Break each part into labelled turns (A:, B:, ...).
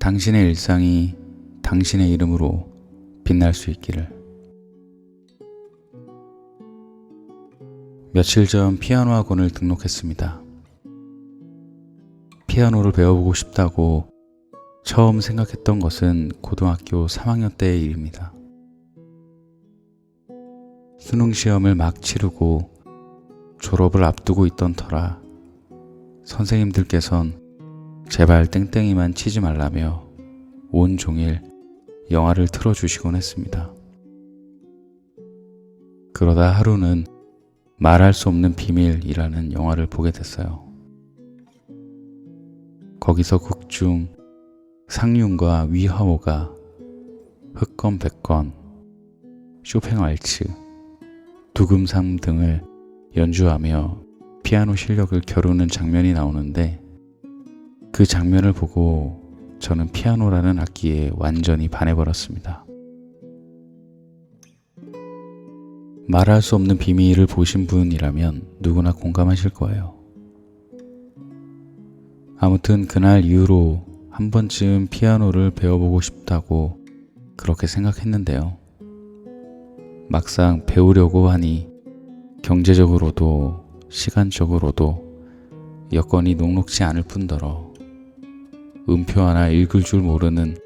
A: 당신의 일상이 당신의 이름으로 빛날 수 있기를. 며칠 전 피아노 학원을 등록했습니다. 피아노를 배워보고 싶다고 처음 생각했던 것은 고등학교 3학년 때의 일입니다. 수능 시험을 막 치르고 졸업을 앞두고 있던 터라 선생님들께선 제발 땡땡이만 치지 말라며 온종일 영화를 틀어주시곤 했습니다. 그러다 하루는 말할 수 없는 비밀이라는 영화를 보게 됐어요. 거기서 극중 상륜과 위화오가 흑건, 쇼팽 왈츠, 두금상 등을 연주하며 피아노 실력을 겨루는 장면이 나오는데 그 장면을 보고 저는 피아노라는 악기에 완전히 반해버렸습니다. 말할 수 없는 비밀을 보신 분이라면 누구나 공감하실 거예요. 아무튼 그날 이후로 한 번쯤 피아노를 배워보고 싶다고 그렇게 생각했는데요. 막상 배우려고 하니 경제적으로도 시간적으로도 여건이 녹록지 않을 뿐더러 음표 하나 읽을 줄 모르는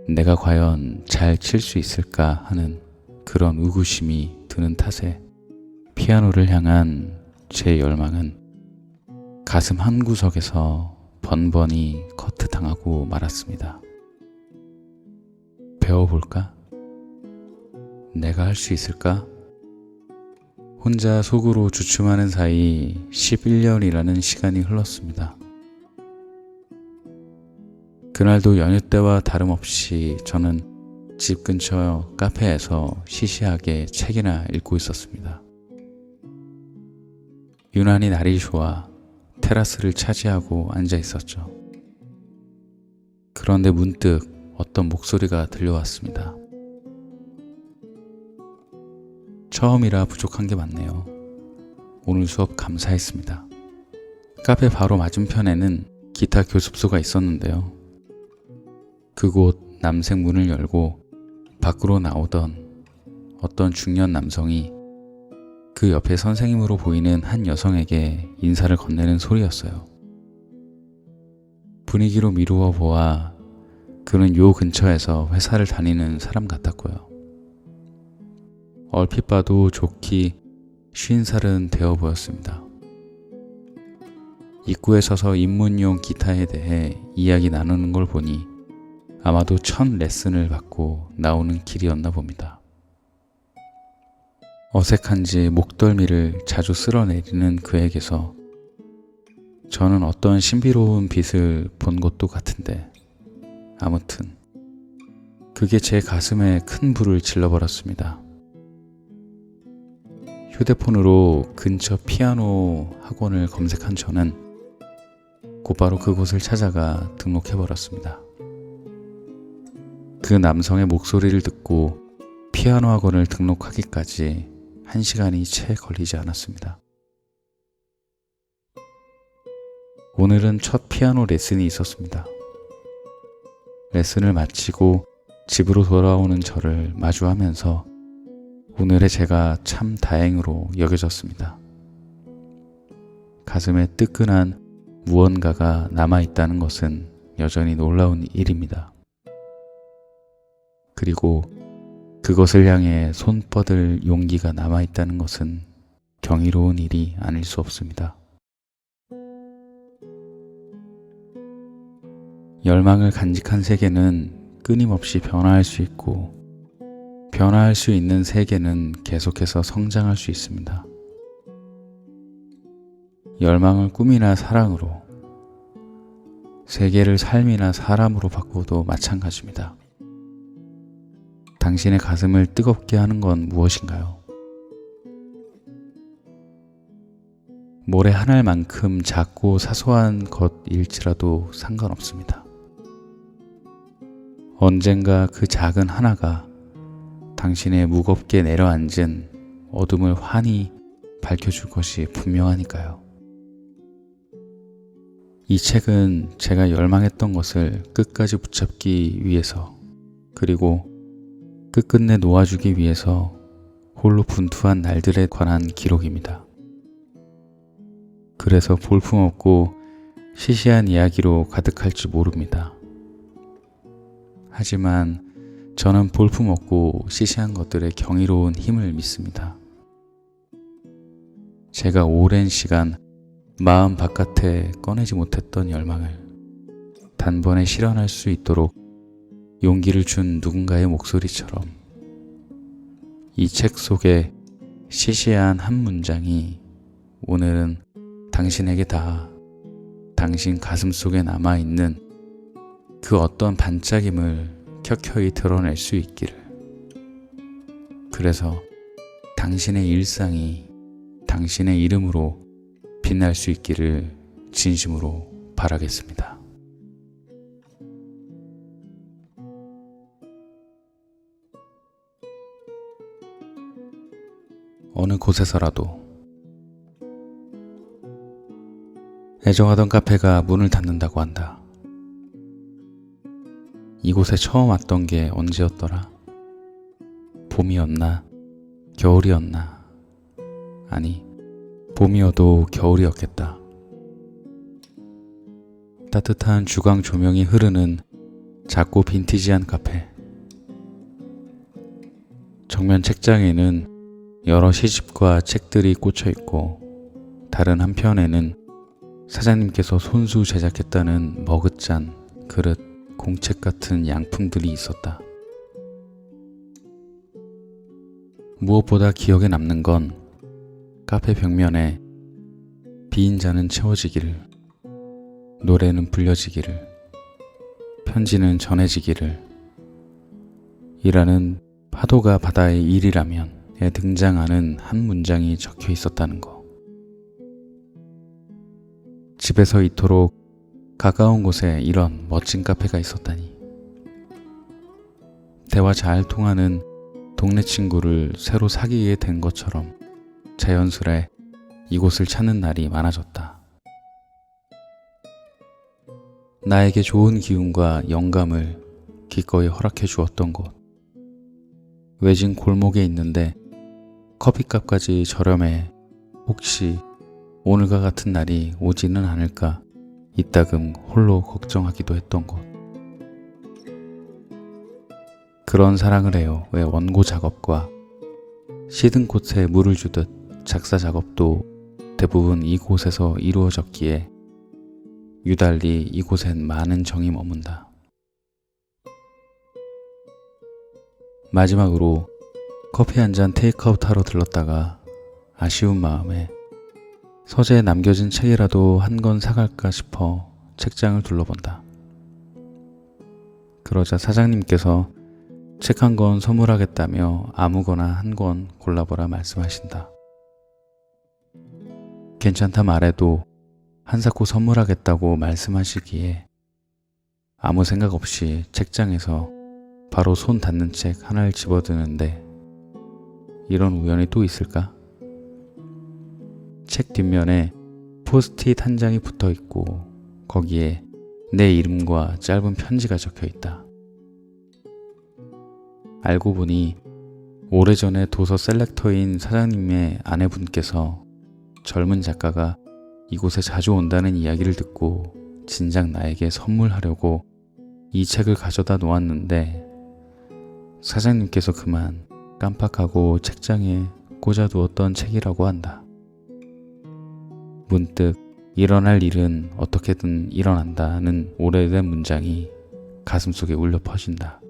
A: 내가 과연 잘 칠 수 있을까 하는 그런 의구심이 드는 탓에 피아노를 향한 제 열망은 가슴 한구석에서 번번이 커트당하고 말았습니다. 배워볼까? 내가 할 수 있을까? 혼자 속으로 주춤하는 사이 11년이라는 시간이 흘렀습니다. 그날도 연휴 때와 다름없이 저는 집 근처 카페에서 시시하게 책이나 읽고 있었습니다. 유난히 날이 좋아 테라스를 차지하고 앉아 있었죠. 그런데 문득 어떤 목소리가 들려왔습니다. 처음이라 부족한 게 많네요. 오늘 수업 감사했습니다. 카페 바로 맞은편에는 기타 교습소가 있었는데요. 그곳 남색 문을 열고 밖으로 나오던 어떤 중년 남성이 그 옆에 선생님으로 보이는 한 여성에게 인사를 건네는 소리였어요. 분위기로 미루어 보아 그는 요 근처에서 회사를 다니는 사람 같았고요. 얼핏 봐도 좋기 50살은 되어 보였습니다. 입구에 서서 입문용 기타에 대해 이야기 나누는 걸 보니 아마도 첫 레슨을 받고 나오는 길이었나 봅니다. 어색한지 목덜미를 자주 쓸어내리는 그에게서 저는 어떤 신비로운 빛을 본 것도 같은데 아무튼 그게 제 가슴에 큰 불을 질러버렸습니다. 휴대폰으로 근처 피아노 학원을 검색한 저는 곧바로 그곳을 찾아가 등록해버렸습니다. 그 남성의 목소리를 듣고 피아노 학원을 등록하기까지 1시간이 채 걸리지 않았습니다. 오늘은 첫 피아노 레슨이 있었습니다. 레슨을 마치고 집으로 돌아오는 저를 마주하면서 오늘의 제가 참 다행으로 여겨졌습니다. 가슴에 뜨끈한 무언가가 남아있다는 것은 여전히 놀라운 일입니다. 그리고 그것을 향해 손 뻗을 용기가 남아있다는 것은 경이로운 일이 아닐 수 없습니다. 열망을 간직한 세계는 끊임없이 변화할 수 있고 변화할 수 있는 세계는 계속해서 성장할 수 있습니다. 열망을 꿈이나 사랑으로, 세계를 삶이나 사람으로 바꾸어도 마찬가지입니다. 당신의 가슴을 뜨겁게 하는 건 무엇인가요? 모래 한 알만큼 작고 사소한 것일지라도 상관없습니다. 언젠가 그 작은 하나가 당신의 무겁게 내려앉은 어둠을 환히 밝혀줄 것이 분명하니까요. 이 책은 제가 열망했던 것을 끝까지 붙잡기 위해서, 그리고 끝끝내 놓아주기 위해서 홀로 분투한 날들에 관한 기록입니다. 그래서 볼품없고 시시한 이야기로 가득할지 모릅니다. 하지만 저는 볼품없고 시시한 것들의 경이로운 힘을 믿습니다. 제가 오랜 시간 마음 바깥에 꺼내지 못했던 열망을 단번에 실현할 수 있도록 용기를 준 누군가의 목소리처럼 이 책 속의 시시한 한 문장이 오늘은 당신에게 다 당신 가슴 속에 남아있는 그 어떤 반짝임을 켜켜이 드러낼 수 있기를. 그래서 당신의 일상이 당신의 이름으로 빛날 수 있기를 진심으로 바라겠습니다. 어느 곳에서라도 애정하던 카페가 문을 닫는다고 한다. 이곳에 처음 왔던 게 언제였더라? 봄이었나? 겨울이었나? 아니, 봄이어도 겨울이었겠다. 따뜻한 주광 조명이 흐르는 작고 빈티지한 카페. 정면 책장에는 여러 시집과 책들이 꽂혀 있고, 다른 한편에는 사장님께서 손수 제작했다는 머그잔, 그릇, 공책 같은 양품들이 있었다. 무엇보다 기억에 남는 건 카페 벽면에 빈 잔은 채워지기를, 노래는 불려지기를, 편지는 전해지기를, 이라는 파도가 바다의 일이라면에 등장하는 한 문장이 적혀 있었다는 것. 집에서 이토록 가까운 곳에 이런 멋진 카페가 있었다니. 대화 잘 통하는 동네 친구를 새로 사귀게 된 것처럼 자연스레 이곳을 찾는 날이 많아졌다. 나에게 좋은 기운과 영감을 기꺼이 허락해 주었던 곳. 외진 골목에 있는데 커피값까지 저렴해 혹시 오늘과 같은 날이 오지는 않을까 이따금 홀로 걱정하기도 했던 곳. 그런 사랑을 해요. 왜 원고 작업과 시든 꽃에 물을 주듯 작사 작업도 대부분 이곳에서 이루어졌기에 유달리 이곳엔 많은 정이 머문다. 마지막으로 커피 한 잔 테이크아웃 하러 들렀다가 아쉬운 마음에 서재에 남겨진 책이라도 한 권 사갈까 싶어 책장을 둘러본다. 그러자 사장님께서 책 한 권 선물하겠다며 아무거나 한 권 골라보라 말씀하신다. 괜찮다 말해도 한사코 선물하겠다고 말씀하시기에 아무 생각 없이 책장에서 바로 손 닿는 책 하나를 집어드는데 이런 우연이 또 있을까? 책 뒷면에 포스트잇 한 장이 붙어 있고 거기에 내 이름과 짧은 편지가 적혀 있다. 알고 보니 오래전에 도서 셀렉터인 사장님의 아내분께서 젊은 작가가 이곳에 자주 온다는 이야기를 듣고 진작 나에게 선물하려고 이 책을 가져다 놓았는데 사장님께서 그만 깜빡하고 책장에 꽂아두었던 책이라고 한다. 문득 일어날 일은 어떻게든 일어난다는 오래된 문장이 가슴속에 울려 퍼진다.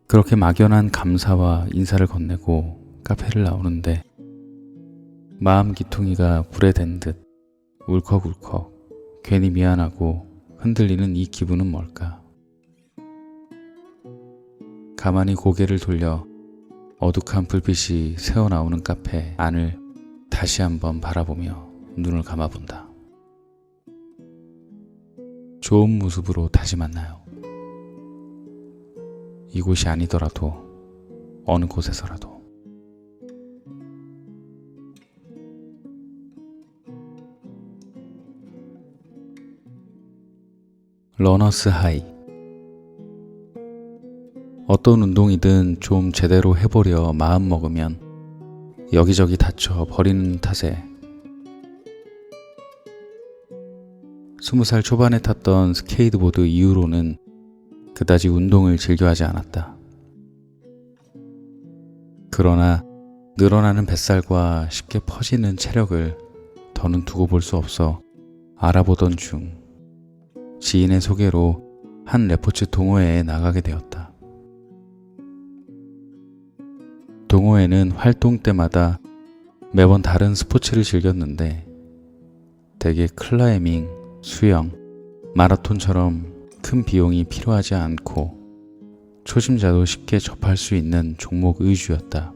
A: 그렇게 막연한 감사와 인사를 건네고 카페를 나오는데 마음 기퉁이가 불에 댄 듯 울컥울컥 괜히 미안하고 흔들리는 이 기분은 뭘까? 가만히 고개를 돌려 어둑한 불빛이 새어나오는 카페 안을 다시 한번 바라보며 눈을 감아본다. 좋은 모습으로 다시 만나요. 이곳이 아니더라도 어느 곳에서라도. 러너스 하이. 어떤 운동이든 좀 제대로 해보려 마음먹으면 여기저기 다쳐 버리는 탓에 20살 초반에 탔던 스케이트보드 이후로는 그다지 운동을 즐겨하지 않았다. 그러나 늘어나는 뱃살과 쉽게 퍼지는 체력을 더는 두고 볼 수 없어 알아보던 중 지인의 소개로 한 레포츠 동호회에 나가게 되었다. 동호회는 활동 때마다 매번 다른 스포츠를 즐겼는데 대개 클라이밍, 수영, 마라톤처럼 큰 비용이 필요하지 않고 초심자도 쉽게 접할 수 있는 종목 위주였다.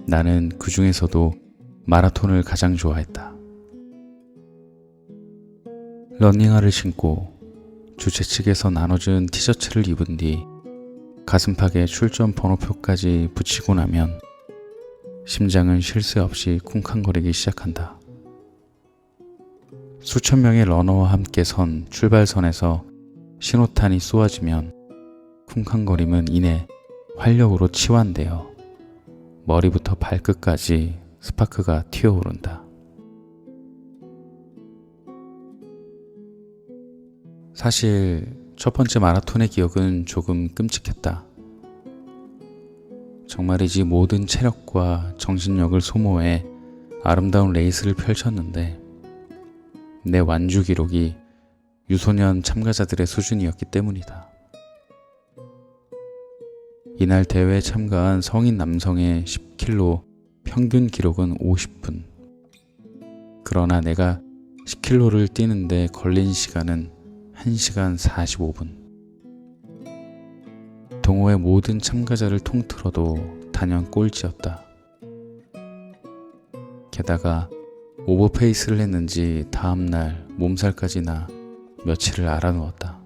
A: 나는 그 중에서도 마라톤을 가장 좋아했다. 러닝화를 신고 주최 측에서 나눠준 티셔츠를 입은 뒤 가슴팍에 출전 번호표까지 붙이고 나면 심장은 쉴 새 없이 쿵쾅거리기 시작한다. 수천 명의 러너와 함께 선 출발선에서 신호탄이 쏘아지면 쿵쾅거림은 이내 활력으로 치환되어 머리부터 발끝까지 스파크가 튀어오른다. 사실 첫 번째 마라톤의 기억은 조금 끔찍했다. 정말이지 모든 체력과 정신력을 소모해 아름다운 레이스를 펼쳤는데 내 완주 기록이 유소년 참가자들의 수준이었기 때문이다. 이날 대회에 참가한 성인 남성의 10km 평균 기록은 50분. 그러나 내가 10km를 뛰는데 걸린 시간은 1시간 45분. 동호회 모든 참가자를 통틀어도 단연 꼴찌였다. 게다가 오버페이스를 했는지 다음날 몸살까지 나 며칠을 알아누웠다.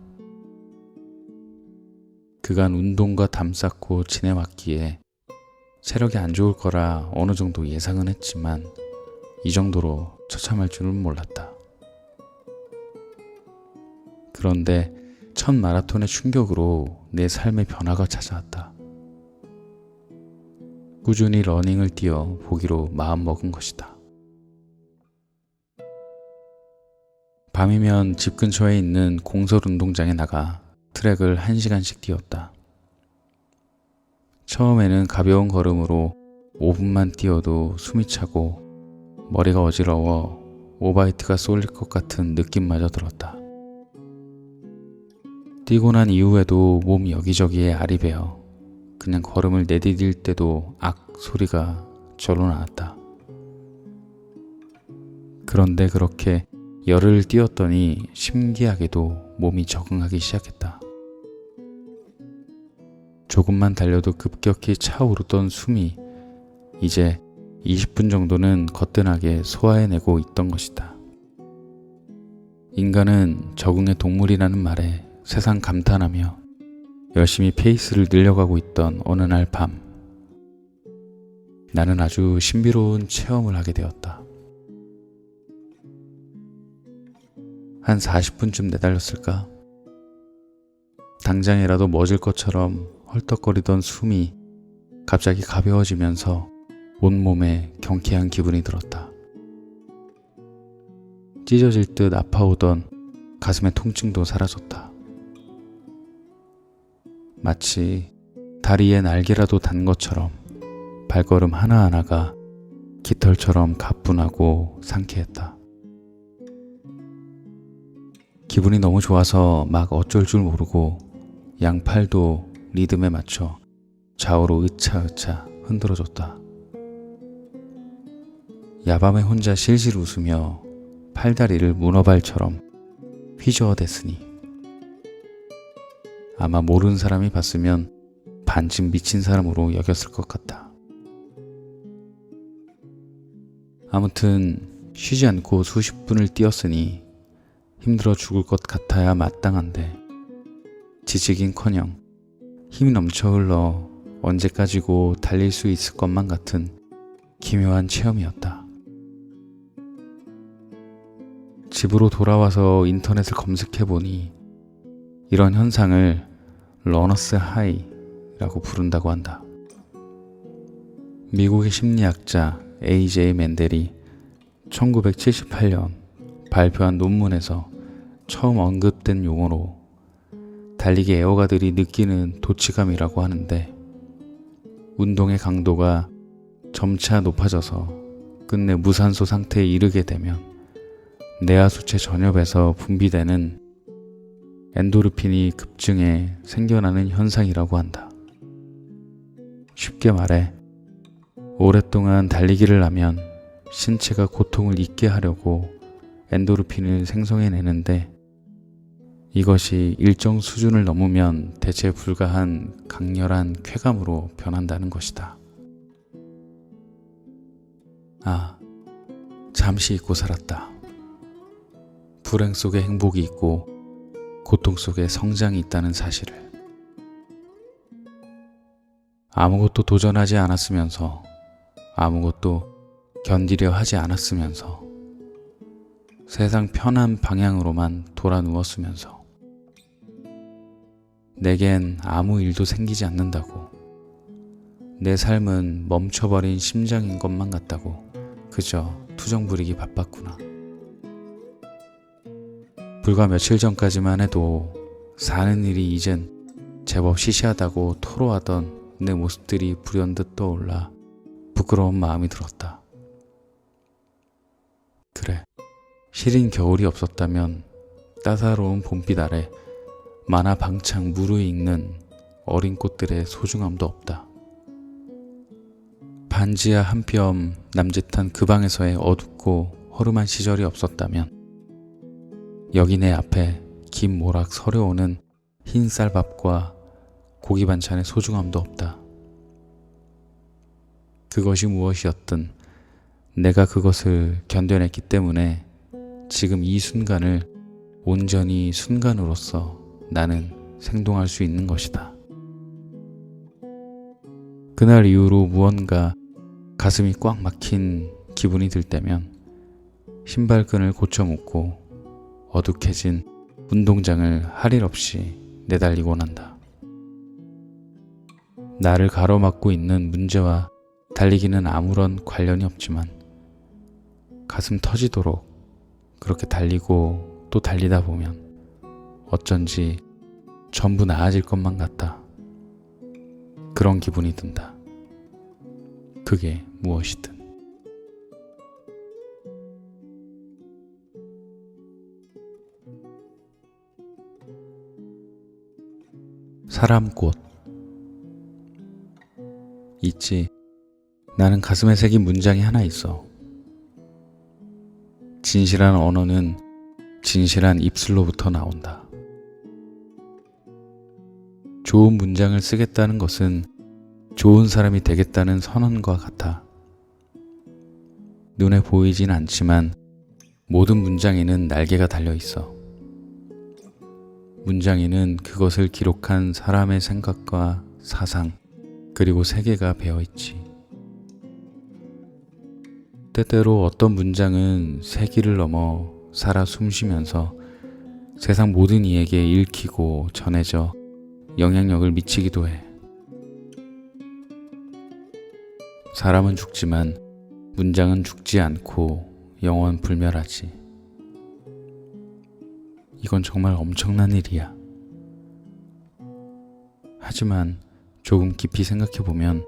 A: 그간 운동과 담 쌓고 지내왔기에 체력이 안 좋을 거라 어느 정도 예상은 했지만 이 정도로 처참할 줄은 몰랐다. 그런데 첫 마라톤의 충격으로 내 삶의 변화가 찾아왔다. 꾸준히 러닝을 뛰어 보기로 마음먹은 것이다. 밤이면 집 근처에 있는 공설 운동장에 나가 트랙을 1시간씩 뛰었다. 처음에는 가벼운 걸음으로 5분만 뛰어도 숨이 차고 머리가 어지러워 오바이트가 쏠릴 것 같은 느낌마저 들었다. 뛰고 난 이후에도 몸 여기저기에 알이 배어 그냥 걸음을 내디딜 때도 악 소리가 절로 나왔다. 그런데 그렇게 열흘 뛰었더니 신기하게도 몸이 적응하기 시작했다. 조금만 달려도 급격히 차오르던 숨이 이제 20분 정도는 거뜬하게 소화해내고 있던 것이다. 인간은 적응의 동물이라는 말에 세상 감탄하며 열심히 페이스를 늘려가고 있던 어느 날 밤, 나는 아주 신비로운 체험을 하게 되었다. 한 40분쯤 내달렸을까? 당장이라도 멎을 것처럼 헐떡거리던 숨이 갑자기 가벼워지면서 온몸에 경쾌한 기분이 들었다. 찢어질 듯 아파오던 가슴의 통증도 사라졌다. 마치 다리에 날개라도 단 것처럼 발걸음 하나하나가 깃털처럼 가뿐하고 상쾌했다. 기분이 너무 좋아서 막 어쩔 줄 모르고 양팔도 리듬에 맞춰 좌우로 으차으차 흔들어줬다. 야밤에 혼자 실실 웃으며 팔다리를 문어발처럼 휘저어댔으니 아마 모르는 사람이 봤으면 반쯤 미친 사람으로 여겼을 것 같다. 아무튼 쉬지 않고 수십 분을 뛰었으니 힘들어 죽을 것 같아야 마땅한데 지치긴커녕 힘이 넘쳐 흘러 언제까지고 달릴 수 있을 것만 같은 기묘한 체험이었다. 집으로 돌아와서 인터넷을 검색해보니 이런 현상을 러너스 하이라고 부른다고 한다. 미국의 심리학자 A.J. 맨델이 1978년 발표한 논문에서 처음 언급된 용어로 달리기 애호가들이 느끼는 도취감이라고 하는데, 운동의 강도가 점차 높아져서 끝내 무산소 상태에 이르게 되면 뇌하수체 전엽에서 분비되는 엔도르핀이 급증해 생겨나는 현상이라고 한다. 쉽게 말해 오랫동안 달리기를 하면 신체가 고통을 잊게 하려고 엔도르핀을 생성해내는데, 이것이 일정 수준을 넘으면 대체 불가한 강렬한 쾌감으로 변한다는 것이다. 잠시 잊고 살았다. 불행 속에 행복이 있고 고통 속에 성장이 있다는 사실을. 아무것도 도전하지 않았으면서, 아무것도 견디려 하지 않았으면서, 세상 편한 방향으로만 돌아 누웠으면서, 내겐 아무 일도 생기지 않는다고, 내 삶은 멈춰버린 심장인 것만 같다고 그저 투정 부리기 바빴구나. 불과 며칠 전까지만 해도 사는 일이 이젠 제법 시시하다고 토로하던 내 모습들이 불현듯 떠올라 부끄러운 마음이 들었다. 그래, 시린 겨울이 없었다면 따사로운 봄빛 아래 만화방창 무르익는 어린 꽃들의 소중함도 없다. 반지하 한 뼘 남짓한 그 방에서의 어둡고 허름한 시절이 없었다면 여기 내 앞에 긴 모락 서려오는 흰 쌀밥과 고기 반찬의 소중함도 없다. 그것이 무엇이었든 내가 그것을 견뎌냈기 때문에 지금 이 순간을 온전히 순간으로서 나는 생동할 수 있는 것이다. 그날 이후로 무언가 가슴이 꽉 막힌 기분이 들 때면 신발끈을 고쳐 묶고 어둑해진 운동장을 할 일 없이 내달리곤 한다. 나를 가로막고 있는 문제와 달리기는 아무런 관련이 없지만 가슴 터지도록 그렇게 달리고 또 달리다 보면 어쩐지 전부 나아질 것만 같다. 그런 기분이 든다. 그게 무엇이든. 사람꽃. 있지. 나는 가슴에 새긴 문장이 하나 있어. 진실한 언어는 진실한 입술로부터 나온다. 좋은 문장을 쓰겠다는 것은 좋은 사람이 되겠다는 선언과 같아. 눈에 보이진 않지만 모든 문장에는 날개가 달려 있어. 문장에는 그것을 기록한 사람의 생각과 사상, 그리고 세계가 배어 있지. 때때로 어떤 문장은 세기를 넘어 살아 숨쉬면서 세상 모든 이에게 읽히고 전해져 영향력을 미치기도 해. 사람은 죽지만 문장은 죽지 않고 영원 불멸하지. 이건 정말 엄청난 일이야. 하지만 조금 깊이 생각해보면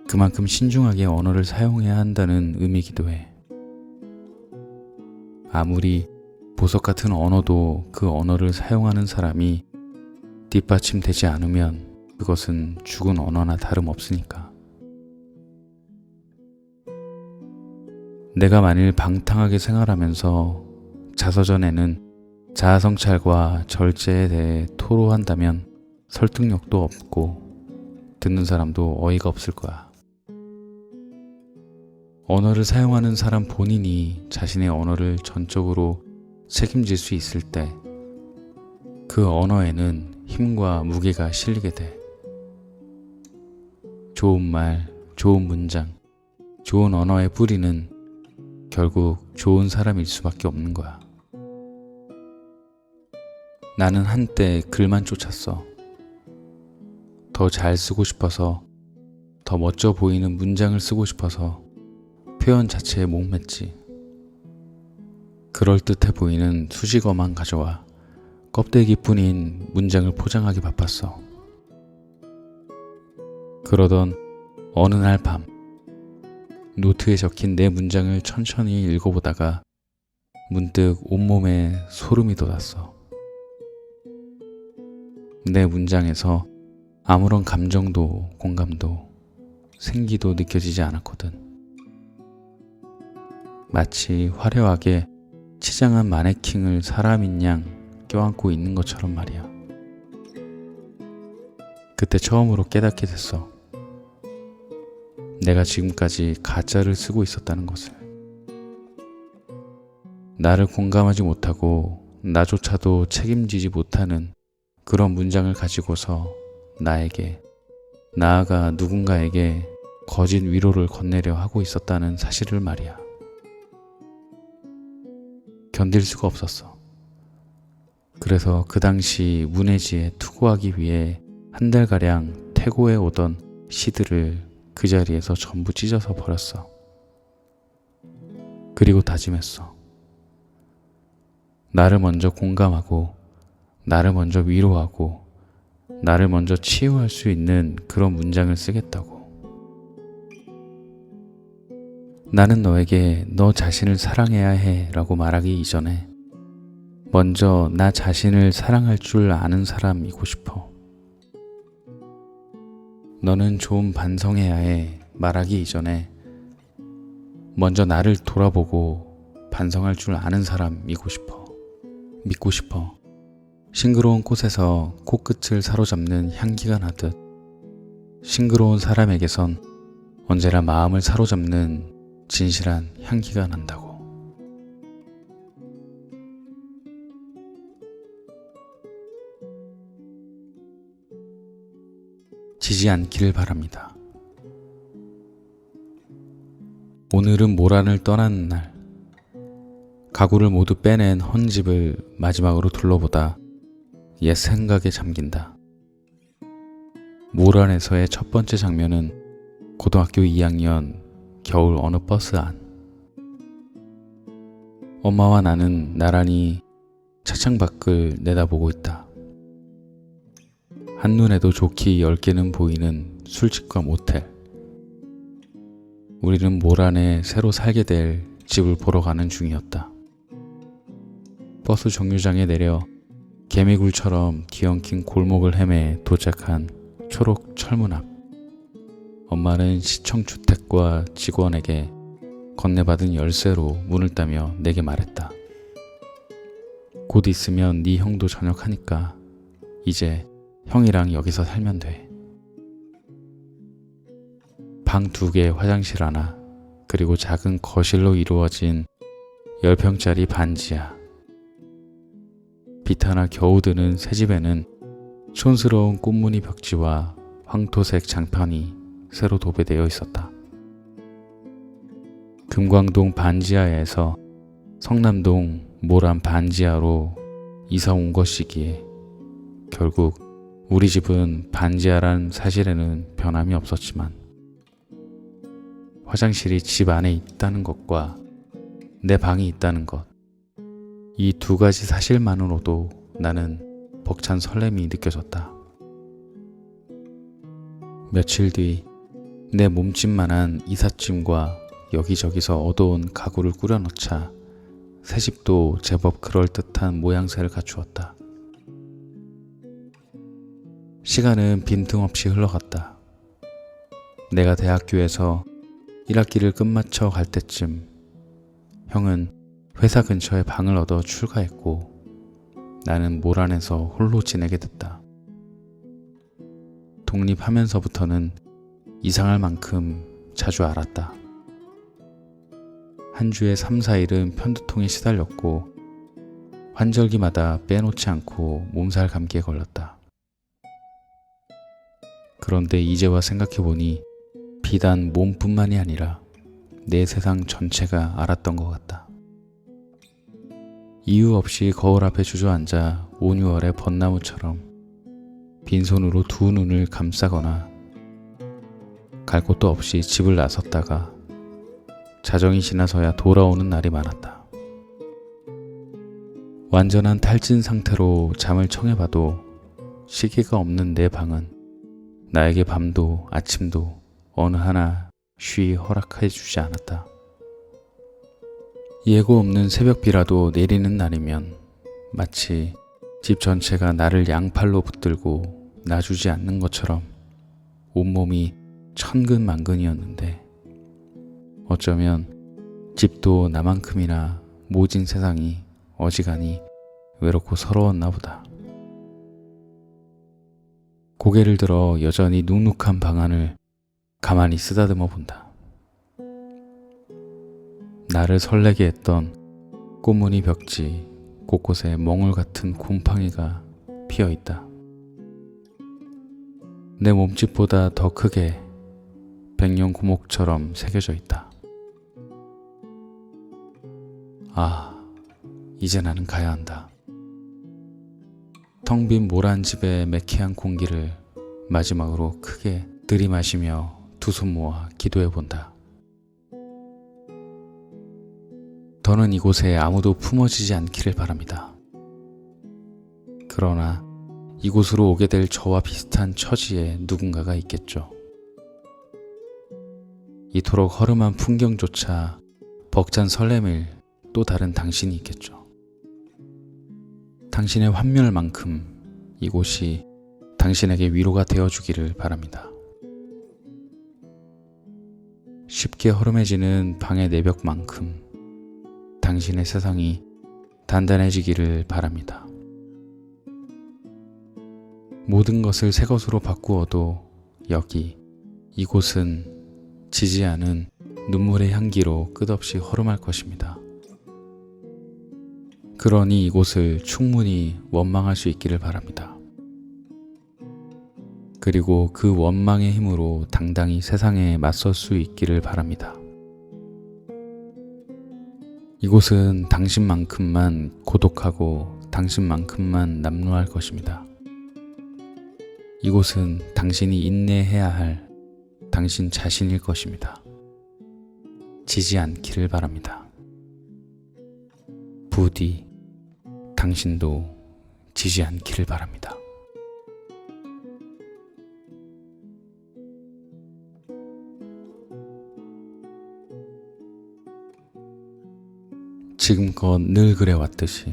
A: 그만큼 신중하게 언어를 사용해야 한다는 의미이기도 해. 아무리 보석 같은 언어도 그 언어를 사용하는 사람이 뒷받침되지 않으면 그것은 죽은 언어나 다름없으니까. 내가 만일 방탕하게 생활하면서 자서전에는 자아성찰과 절제에 대해 토로한다면 설득력도 없고 듣는 사람도 어이가 없을 거야. 언어를 사용하는 사람 본인이 자신의 언어를 전적으로 책임질 수 있을 때 그 언어에는 힘과 무게가 실리게 돼. 좋은 말, 좋은 문장, 좋은 언어의 뿌리는 결국 좋은 사람일 수밖에 없는 거야. 나는 한때 글만 쫓았어. 더 잘 쓰고 싶어서, 더 멋져 보이는 문장을 쓰고 싶어서 표현 자체에 목맸지. 그럴듯해 보이는 수식어만 가져와 껍데기뿐인 문장을 포장하기 바빴어. 그러던 어느 날 밤, 노트에 적힌 내 문장을 천천히 읽어보다가 문득 온몸에 소름이 돋았어. 내 문장에서 아무런 감정도 공감도 생기도 느껴지지 않았거든. 마치 화려하게 치장한 마네킹을 사람인 양 껴안고 있는 것처럼 말이야. 그때 처음으로 깨닫게 됐어. 내가 지금까지 가짜를 쓰고 있었다는 것을. 나를 공감하지 못하고 나조차도 책임지지 못하는 그런 문장을 가지고서 나에게, 나아가 누군가에게 거짓 위로를 건네려 하고 있었다는 사실을 말이야. 견딜 수가 없었어. 그래서 그 당시 문해지에 투고하기 위해 한 달가량 태고해 오던 시들을 그 자리에서 전부 찢어서 버렸어. 그리고 다짐했어. 나를 먼저 공감하고, 나를 먼저 위로하고, 나를 먼저 치유할 수 있는 그런 문장을 쓰겠다고. 나는 너에게 너 자신을 사랑해야 해 라고 말하기 이전에 먼저 나 자신을 사랑할 줄 아는 사람이고 싶어. 너는 좀 반성해야 해 말하기 이전에 먼저 나를 돌아보고 반성할 줄 아는 사람이고 싶어. 믿고 싶어. 싱그러운 꽃에서 코끝을 사로잡는 향기가 나듯 싱그러운 사람에게선 언제나 마음을 사로잡는 진실한 향기가 난다고. 지지 않기를 바랍니다. 오늘은 모란을 떠나는 날. 가구를 모두 빼낸 헌집을 마지막으로 둘러보다 옛 생각에 잠긴다. 모란에서의 첫 번째 장면은 고등학교 2학년 겨울 어느 버스 안. 엄마와 나는 나란히 차창 밖을 내다보고 있다. 한눈에도 좋게 10개는 보이는 술집과 모텔. 우리는 모란에 새로 살게 될 집을 보러 가는 중이었다. 버스 정류장에 내려 개미굴처럼 뒤엉킨 골목을 헤매 도착한 초록 철문 앞. 엄마는 시청주택과 직원에게 건네받은 열쇠로 문을 따며 내게 말했다. 곧 있으면 네 형도 전역하니까 이제 형이랑 여기서 살면 돼. 방 2개, 화장실 하나, 그리고 작은 거실로 이루어진 10평짜리 반지하. 빛 하나 겨우 드는 새 집에는 촌스러운 꽃무늬 벽지와 황토색 장판이 새로 도배되어 있었다. 금광동 반지하에서 성남동 모란 반지하로 이사 온 것이기에 결국 우리 집은 반지하란 사실에는 변함이 없었지만 화장실이 집 안에 있다는 것과 내 방이 있다는 것, 이 2가지 사실만으로도 나는 벅찬 설렘이 느껴졌다. 며칠 뒤 내 몸집만한 이삿짐과 여기저기서 얻어온 가구를 꾸려넣자 새 집도 제법 그럴듯한 모양새를 갖추었다. 시간은 빈틈없이 흘러갔다. 내가 대학교에서 1학기를 끝마쳐 갈 때쯤 형은 회사 근처에 방을 얻어 출가했고 나는 모란에서 홀로 지내게 됐다. 독립하면서부터는 이상할 만큼 자주 알았다. 한 주에 3, 4일은 편두통에 시달렸고 환절기마다 빼놓지 않고 몸살 감기에 걸렸다. 그런데 이제와 생각해보니 비단 몸뿐만이 아니라 내 세상 전체가 알았던 것 같다. 이유 없이 거울 앞에 주저앉아 온유월의 벚나무처럼 빈손으로 두 눈을 감싸거나 갈 곳도 없이 집을 나섰다가 자정이 지나서야 돌아오는 날이 많았다. 완전한 탈진 상태로 잠을 청해봐도 시계가 없는 내 방은 나에게 밤도 아침도 어느 하나 쉬이 허락해 주지 않았다. 예고 없는 새벽비라도 내리는 날이면 마치 집 전체가 나를 양팔로 붙들고 놔주지 않는 것처럼 온몸이 천근만근이었는데 어쩌면 집도 나만큼이나 모진 세상이 어지간히 외롭고 서러웠나 보다. 고개를 들어 여전히 눅눅한 방 안을 가만히 쓰다듬어 본다. 나를 설레게 했던 꽃무늬 벽지 곳곳에 멍울 같은 곰팡이가 피어 있다. 내 몸집보다 더 크게 백년 고목처럼 새겨져 있다. 아, 이제 나는 가야 한다. 텅 빈 모란 집의 매캐한 공기를 마지막으로 크게 들이마시며 두 손 모아 기도해 본다. 더는 이곳에 아무도 품어지지 않기를 바랍니다. 그러나 이곳으로 오게 될 저와 비슷한 처지에 누군가가 있겠죠. 이토록 허름한 풍경조차 벅찬 설렘일 또 다른 당신이 있겠죠. 당신의 환멸만큼 이곳이 당신에게 위로가 되어주기를 바랍니다. 쉽게 허름해지는 방의 내벽만큼 당신의 세상이 단단해지기를 바랍니다. 모든 것을 새 것으로 바꾸어도 여기, 이곳은 지지 않은 눈물의 향기로 끝없이 허름할 것입니다. 그러니 이곳을 충분히 원망할 수 있기를 바랍니다. 그리고 그 원망의 힘으로 당당히 세상에 맞설 수 있기를 바랍니다. 이곳은 당신만큼만 고독하고 당신만큼만 남루할 것입니다. 이곳은 당신이 인내해야 할 당신 자신일 것입니다. 지지 않기를 바랍니다. 부디 당신도 지지 않기를 바랍니다. 지금껏 늘 그래왔듯이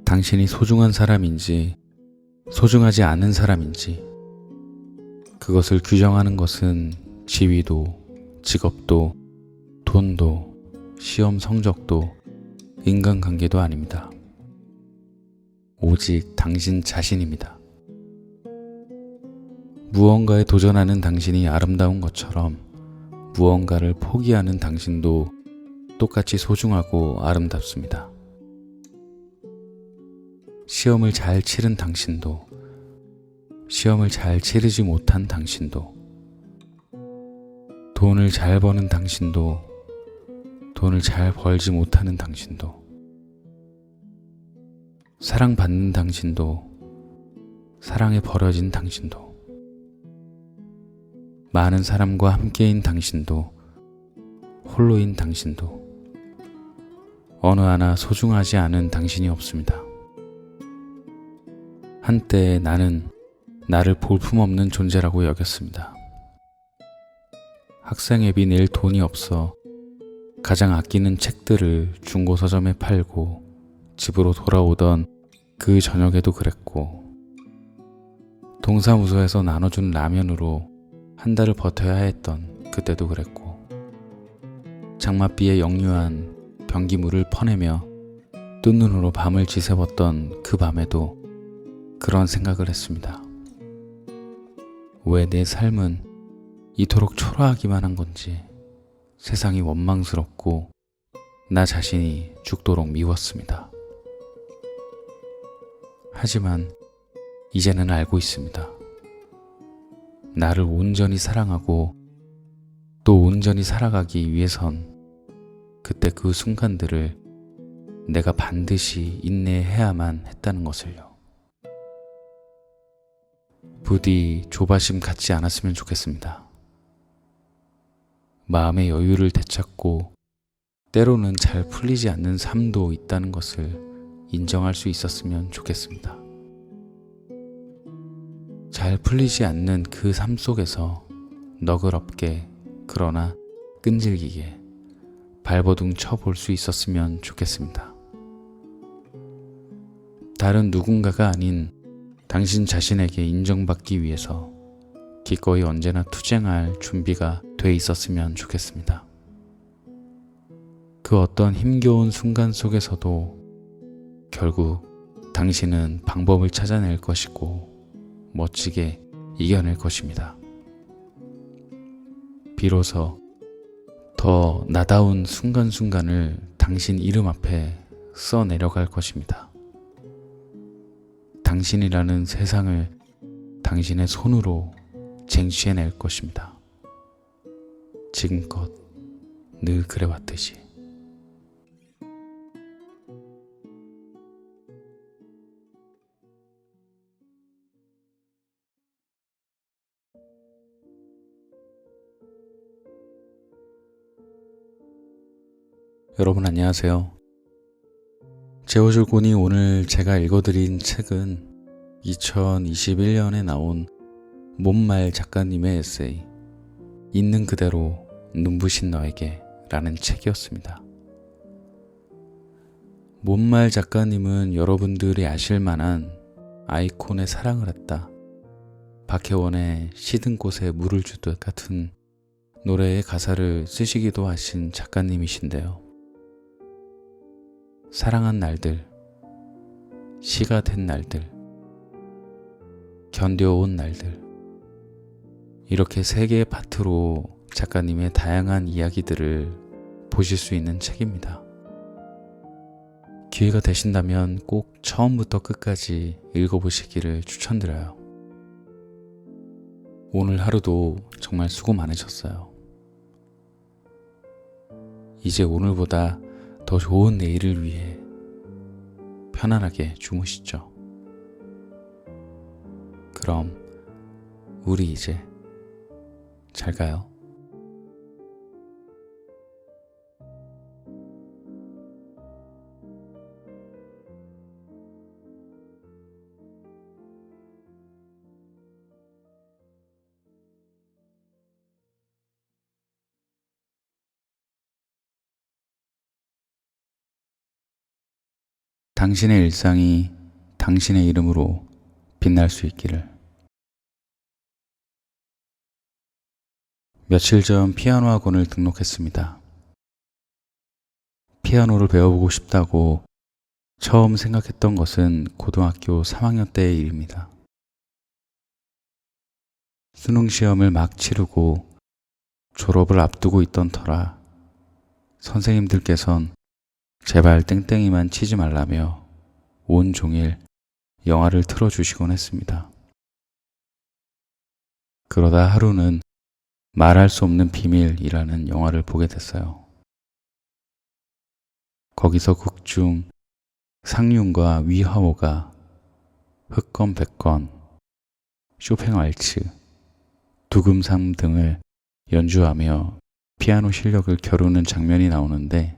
A: 당신이 소중한 사람인지 소중하지 않은 사람인지 그것을 규정하는 것은 지위도 직업도 돈도 시험 성적도 인간관계도 아닙니다. 오직 당신 자신입니다. 무언가에 도전하는 당신이 아름다운 것처럼 무언가를 포기하는 당신도 똑같이 소중하고 아름답습니다. 시험을 잘 치른 당신도, 시험을 잘 치르지 못한 당신도, 돈을 잘 버는 당신도, 돈을 잘 벌지 못하는 당신도, 사랑받는 당신도, 사랑에 버려진 당신도, 많은 사람과 함께인 당신도, 홀로인 당신도, 어느 하나 소중하지 않은 당신이 없습니다. 한때 나는 나를 볼품없는 존재라고 여겼습니다. 학생 앱이 낼 돈이 없어 가장 아끼는 책들을 중고 서점에 팔고 집으로 돌아오던 그 저녁에도 그랬고, 동사무소에서 나눠준 라면으로 한 달을 버텨야 했던 그때도 그랬고, 장맛비에 역류한 변기물을 퍼내며 뜬 눈으로 밤을 지새웠던 그 밤에도 그런 생각을 했습니다. 왜 내 삶은 이토록 초라하기만 한 건지 세상이 원망스럽고 나 자신이 죽도록 미웠습니다. 하지만 이제는 알고 있습니다. 나를 온전히 사랑하고 또 온전히 살아가기 위해선 그때 그 순간들을 내가 반드시 인내해야만 했다는 것을요. 부디 조바심 갖지 않았으면 좋겠습니다. 마음의 여유를 되찾고 때로는 잘 풀리지 않는 삶도 있다는 것을 인정할 수 있었으면 좋겠습니다. 잘 풀리지 않는 그 삶 속에서 너그럽게 그러나 끈질기게 발버둥 쳐볼 수 있었으면 좋겠습니다. 다른 누군가가 아닌 당신 자신에게 인정받기 위해서 기꺼이 언제나 투쟁할 준비가 돼 있었으면 좋겠습니다. 그 어떤 힘겨운 순간 속에서도 결국 당신은 방법을 찾아낼 것이고 멋지게 이겨낼 것입니다. 비로소 더 나다운 순간순간을 당신 이름 앞에 써내려갈 것입니다. 당신이라는 세상을 당신의 손으로 쟁취해낼 것입니다. 지금껏 늘 그래왔듯이. 여러분 안녕하세요. 제오줄고니 오늘 제가 읽어드린 책은 2021년에 나온 몬말 작가님의 에세이 있는 그대로 눈부신 너에게 라는 책이었습니다. 몬말 작가님은 여러분들이 아실 만한 아이콘의 사랑을 했다, 박혜원의 시든 꽃에 물을 주듯 같은 노래의 가사를 쓰시기도 하신 작가님이신데요. 사랑한 날들, 시가 된 날들, 견뎌온 날들, 이렇게 세 개의 파트로 작가님의 다양한 이야기들을 보실 수 있는 책입니다. 기회가 되신다면 꼭 처음부터 끝까지 읽어보시기를 추천드려요. 오늘 하루도 정말 수고 많으셨어요. 이제 오늘보다 더 좋은 내일을 위해 편안하게 주무시죠. 그럼 우리 이제 잘 가요. 당신의 일상이 당신의 이름으로 빛날 수 있기를. 며칠 전 피아노 학원을 등록했습니다. 피아노를 배워보고 싶다고 처음 생각했던 것은 고등학교 3학년 때의 일입니다. 수능 시험을 막 치르고 졸업을 앞두고 있던 터라 선생님들께선 제발 땡땡이만 치지 말라며 온종일 영화를 틀어주시곤 했습니다. 그러다 하루는 말할 수 없는 비밀이라는 영화를 보게 됐어요. 거기서 극중 상륜과 위하오가 흑건 백건, 쇼팽 왈츠, 두금삼 등을 연주하며 피아노 실력을 겨루는 장면이 나오는데,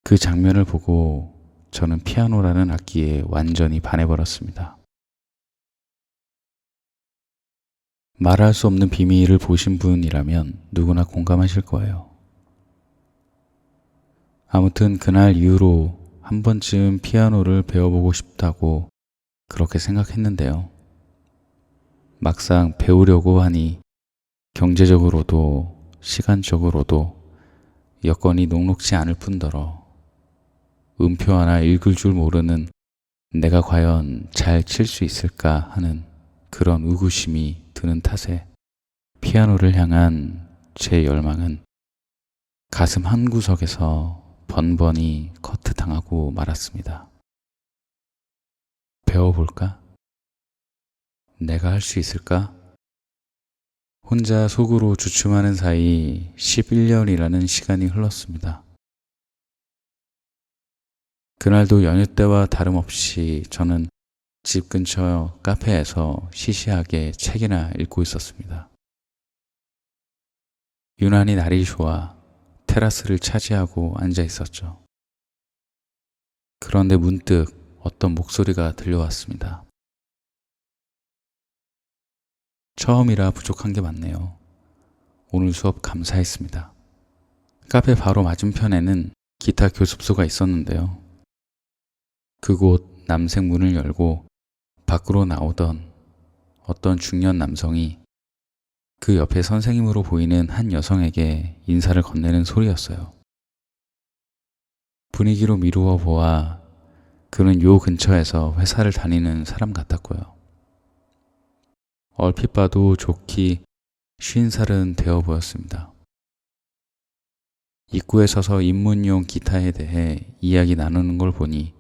A: 그 장면을 보고 저는 피아노라는 악기에 완전히 반해버렸습니다. 말할 수 없는 비밀을 보신 분이라면 누구나 공감하실 거예요. 아무튼 그날 이후로 한 번쯤 피아노를 배워보고 싶다고 그렇게 생각했는데요. 막상 배우려고 하니 경제적으로도 시간적으로도 여건이 녹록지 않을 뿐더러 음표 하나 읽을 줄 모르는 내가 과연 잘 칠 수 있을까 하는 그런 의구심이 드는 탓에 피아노를 향한 제 열망은 가슴 한구석에서 번번이 커트당하고 말았습니다. 배워볼까? 내가 할 수 있을까? 혼자 속으로 주춤하는 사이 11년이라는 시간이 흘렀습니다. 그날도 연휴 때와 다름없이 저는 집 근처 카페에서 시시하게 책이나 읽고 있었습니다. 유난히 날이 좋아 테라스를 차지하고 앉아 있었죠. 그런데 문득 어떤 목소리가 들려왔습니다. 처음이라 부족한 게 많네요. 오늘 수업 감사했습니다. 카페 바로 맞은편에는 기타 교습소가 있었는데요. 그곳 남색 문을 열고 밖으로 나오던 어떤 중년 남성이 그 옆에 선생님으로 보이는 한 여성에게 인사를 건네는 소리였어요. 분위기로 미루어 보아 그는 요 근처에서 회사를 다니는 사람 같았고요. 얼핏 봐도 좋기 50살은 되어 보였습니다. 입구에 서서 입문용 기타에 대해 이야기 나누는 걸 보니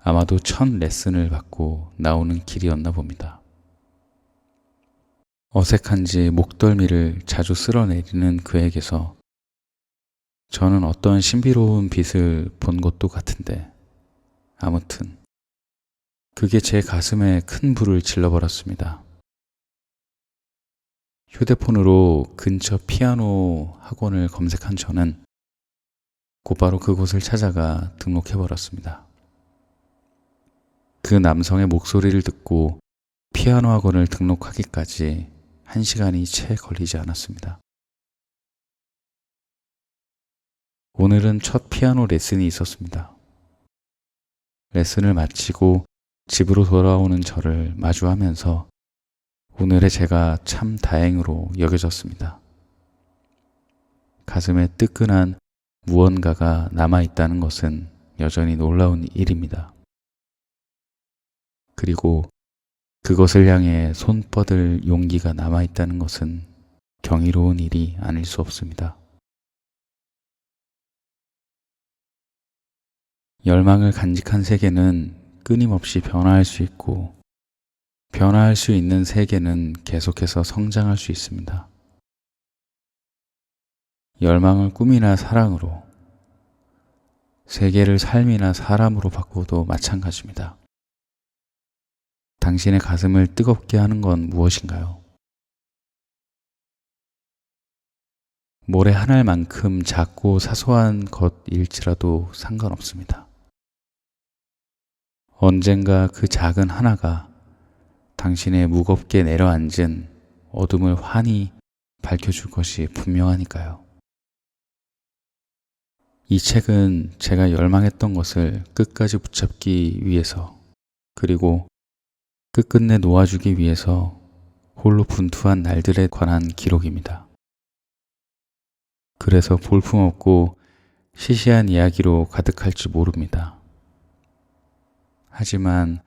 A: 아마도 첫 레슨을 받고 나오는 길이었나 봅니다. 어색한지 목덜미를 자주 쓸어내리는 그에게서 저는 어떤 신비로운 빛을 본 것도 같은데 아무튼 그게 제 가슴에 큰 불을 질러버렸습니다. 휴대폰으로 근처 피아노 학원을 검색한 저는 곧바로 그곳을 찾아가 등록해버렸습니다. 그 남성의 목소리를 듣고 피아노 학원을 등록하기까지 1시간이 채 걸리지 않았습니다. 오늘은 첫 피아노 레슨이 있었습니다. 레슨을 마치고 집으로 돌아오는 저를 마주하면서 오늘의 제가 참 다행으로 여겨졌습니다. 가슴에 뜨끈한 무언가가 남아있다는 것은 여전히 놀라운 일입니다. 그리고 그것을 향해 손 뻗을 용기가 남아있다는 것은 경이로운 일이 아닐 수 없습니다. 열망을 간직한 세계는 끊임없이 변화할 수 있고 변화할 수 있는 세계는 계속해서 성장할 수 있습니다. 열망을 꿈이나 사랑으로, 세계를 삶이나 사람으로 바꾸어도 마찬가지입니다. 당신의 가슴을 뜨겁게 하는 건 무엇인가요? 모래 한 알만큼 작고 사소한 것일지라도 상관없습니다. 언젠가 그 작은 하나가 당신의 무겁게 내려앉은 어둠을 환히 밝혀줄 것이 분명하니까요. 이 책은 제가 열망했던 것을 끝까지 붙잡기 위해서 그리고 끝끝내 놓아주기 위해서 홀로 분투한 날들에 관한 기록입니다. 그래서 볼품없고 시시한 이야기로 가득할지 모릅니다. 하지만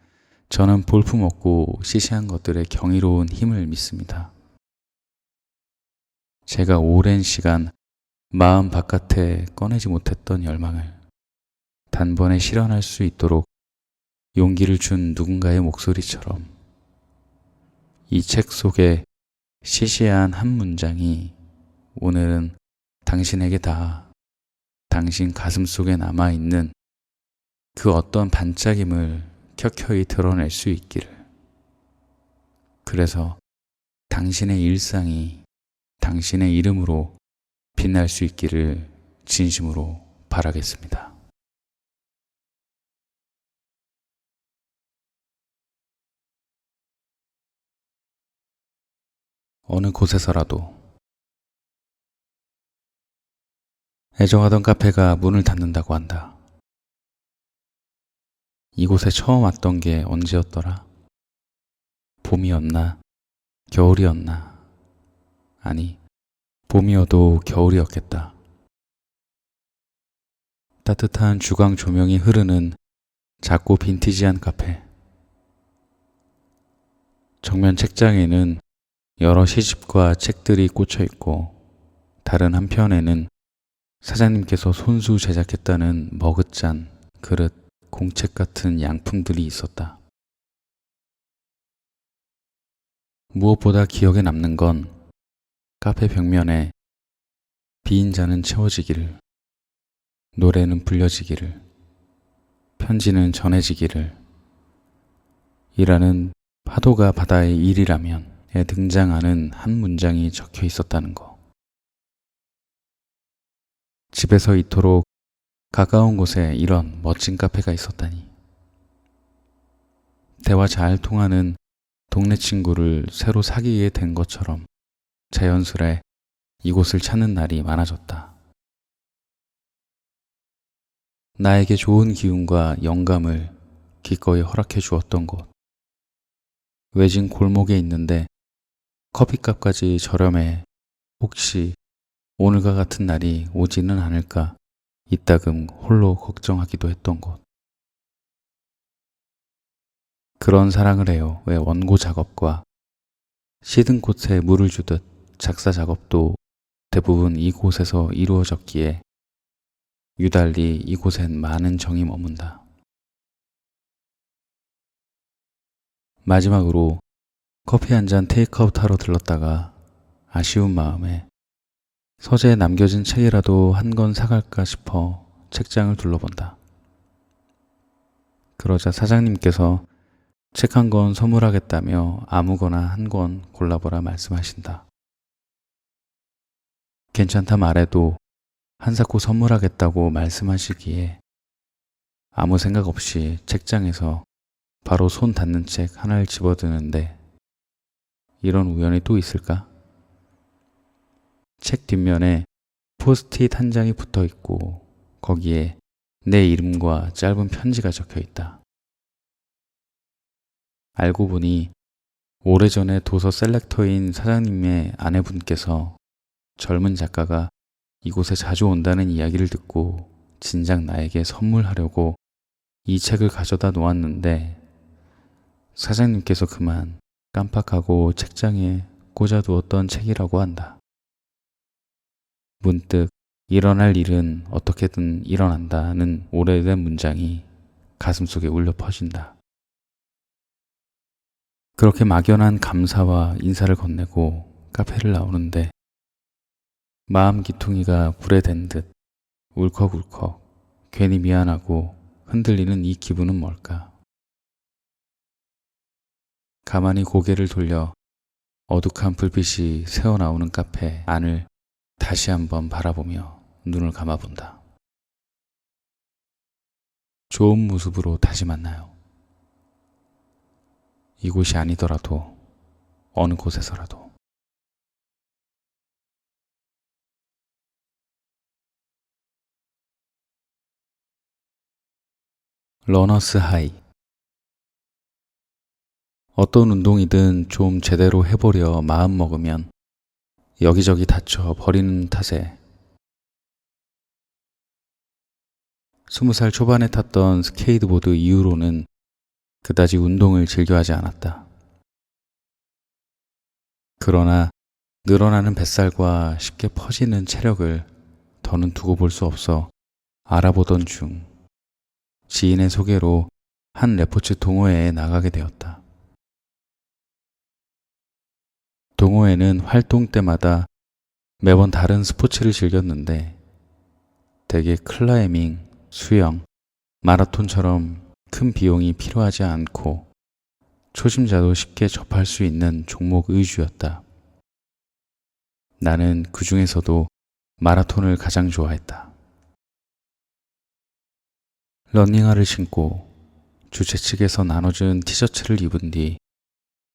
A: 저는 볼품없고 시시한 것들의 경이로운 힘을 믿습니다. 제가 오랜 시간 마음 바깥에 꺼내지 못했던 열망을 단번에 실현할 수 있도록 용기를 준 누군가의 목소리처럼 이 책 속의 시시한 한 문장이 오늘은 당신에게 다 당신 가슴 속에 남아있는 그 어떤 반짝임을 켜켜이 드러낼 수 있기를. 그래서 당신의 일상이 당신의 이름으로 빛날 수 있기를 진심으로 바라겠습니다. 어느 곳에서라도 애정하던 카페가 문을 닫는다고 한다. 이곳에 처음 왔던 게 언제였더라? 봄이었나? 겨울이었나? 아니, 봄이어도 겨울이었겠다. 따뜻한 주광 조명이 흐르는 작고 빈티지한 카페. 정면 책장에는 여러 시집과 책들이 꽂혀 있고 다른 한편에는 사장님께서 손수 제작했다는 머그잔, 그릇, 공책 같은 양품들이 있었다. 무엇보다 기억에 남는 건 카페 벽면에 빈 잔은 채워지기를, 노래는 불려지기를, 편지는 전해지기를 이라는 파도가 바다의 일이라면에 등장하는 한 문장이 적혀 있었다는 거. 집에서 이토록 가까운 곳에 이런 멋진 카페가 있었다니. 대화 잘 통하는 동네 친구를 새로 사귀게 된 것처럼 자연스레 이곳을 찾는 날이 많아졌다. 나에게 좋은 기운과 영감을 기꺼이 허락해 주었던 곳. 외진 골목에 있는데 커피값까지 저렴해 혹시 오늘과 같은 날이 오지는 않을까 이따금 홀로 걱정하기도 했던 곳. 그런 사랑을 해요. 왜 원고 작업과 시든 꽃에 물을 주듯 작사 작업도 대부분 이곳에서 이루어졌기에 유달리 이곳엔 많은 정이 머문다. 마지막으로 커피 한 잔 테이크아웃 하러 들렀다가 아쉬운 마음에 서재에 남겨진 책이라도 한 권 사갈까 싶어 책장을 둘러본다. 그러자 사장님께서 책 한 권 선물하겠다며 아무거나 한 권 골라보라 말씀하신다. 괜찮다 말해도 한사코 선물하겠다고 말씀하시기에 아무 생각 없이 책장에서 바로 손 닿는 책 하나를 집어드는데 이런 우연이 또 있을까? 책 뒷면에 포스트잇 한 장이 붙어 있고 거기에 내 이름과 짧은 편지가 적혀 있다. 알고 보니 오래전에 도서 셀렉터인 사장님의 아내분께서 젊은 작가가 이곳에 자주 온다는 이야기를 듣고 진작 나에게 선물하려고 이 책을 가져다 놓았는데 사장님께서 그만 깜빡하고 책장에 꽂아두었던 책이라고 한다. 문득 일어날 일은 어떻게든 일어난다는 오래된 문장이 가슴속에 울려 퍼진다. 그렇게 막연한 감사와 인사를 건네고 카페를 나오는데 마음 기퉁이가 불에 댄 듯 울컥울컥 괜히 미안하고 흔들리는 이 기분은 뭘까? 가만히 고개를 돌려 어둑한 불빛이 새어나오는 카페 안을 다시 한번 바라보며 눈을 감아본다. 좋은 모습으로 다시 만나요. 이곳이 아니더라도 어느 곳에서라도. 러너스 하이. 어떤 운동이든 좀 제대로 해보려 마음먹으면 여기저기 다쳐 버리는 탓에 20살 초반에 탔던 스케이트보드 이후로는 그다지 운동을 즐겨하지 않았다. 그러나 늘어나는 뱃살과 쉽게 퍼지는 체력을 더는 두고 볼 수 없어 알아보던 중 지인의 소개로 한 레포츠 동호회에 나가게 되었다. 동호회는 활동 때마다 매번 다른 스포츠를 즐겼는데 대개 클라이밍, 수영, 마라톤처럼 큰 비용이 필요하지 않고 초심자도 쉽게 접할 수 있는 종목 위주였다. 나는 그 중에서도 마라톤을 가장 좋아했다. 러닝화를 신고 주최 측에서 나눠준 티셔츠를 입은 뒤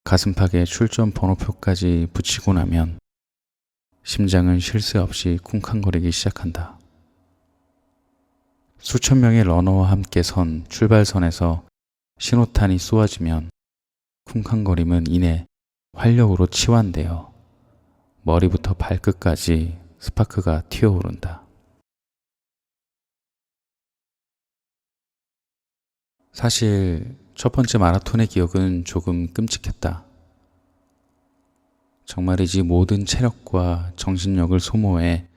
A: 가슴팍에 출전 번호표까지 붙이고 나면 심장은 쉴 새 없이 쿵쾅거리기 시작한다. 수천 명의 러너와 함께 선 출발선에서 신호탄이 쏘아지면 쿵쾅거림은 이내 활력으로 치환되어 머리부터 발끝까지 스파크가 튀어오른다. 사실 첫 번째 마라톤의 기억은 조금 끔찍했다. 정말이지 모든 체력과 정신력을 소모해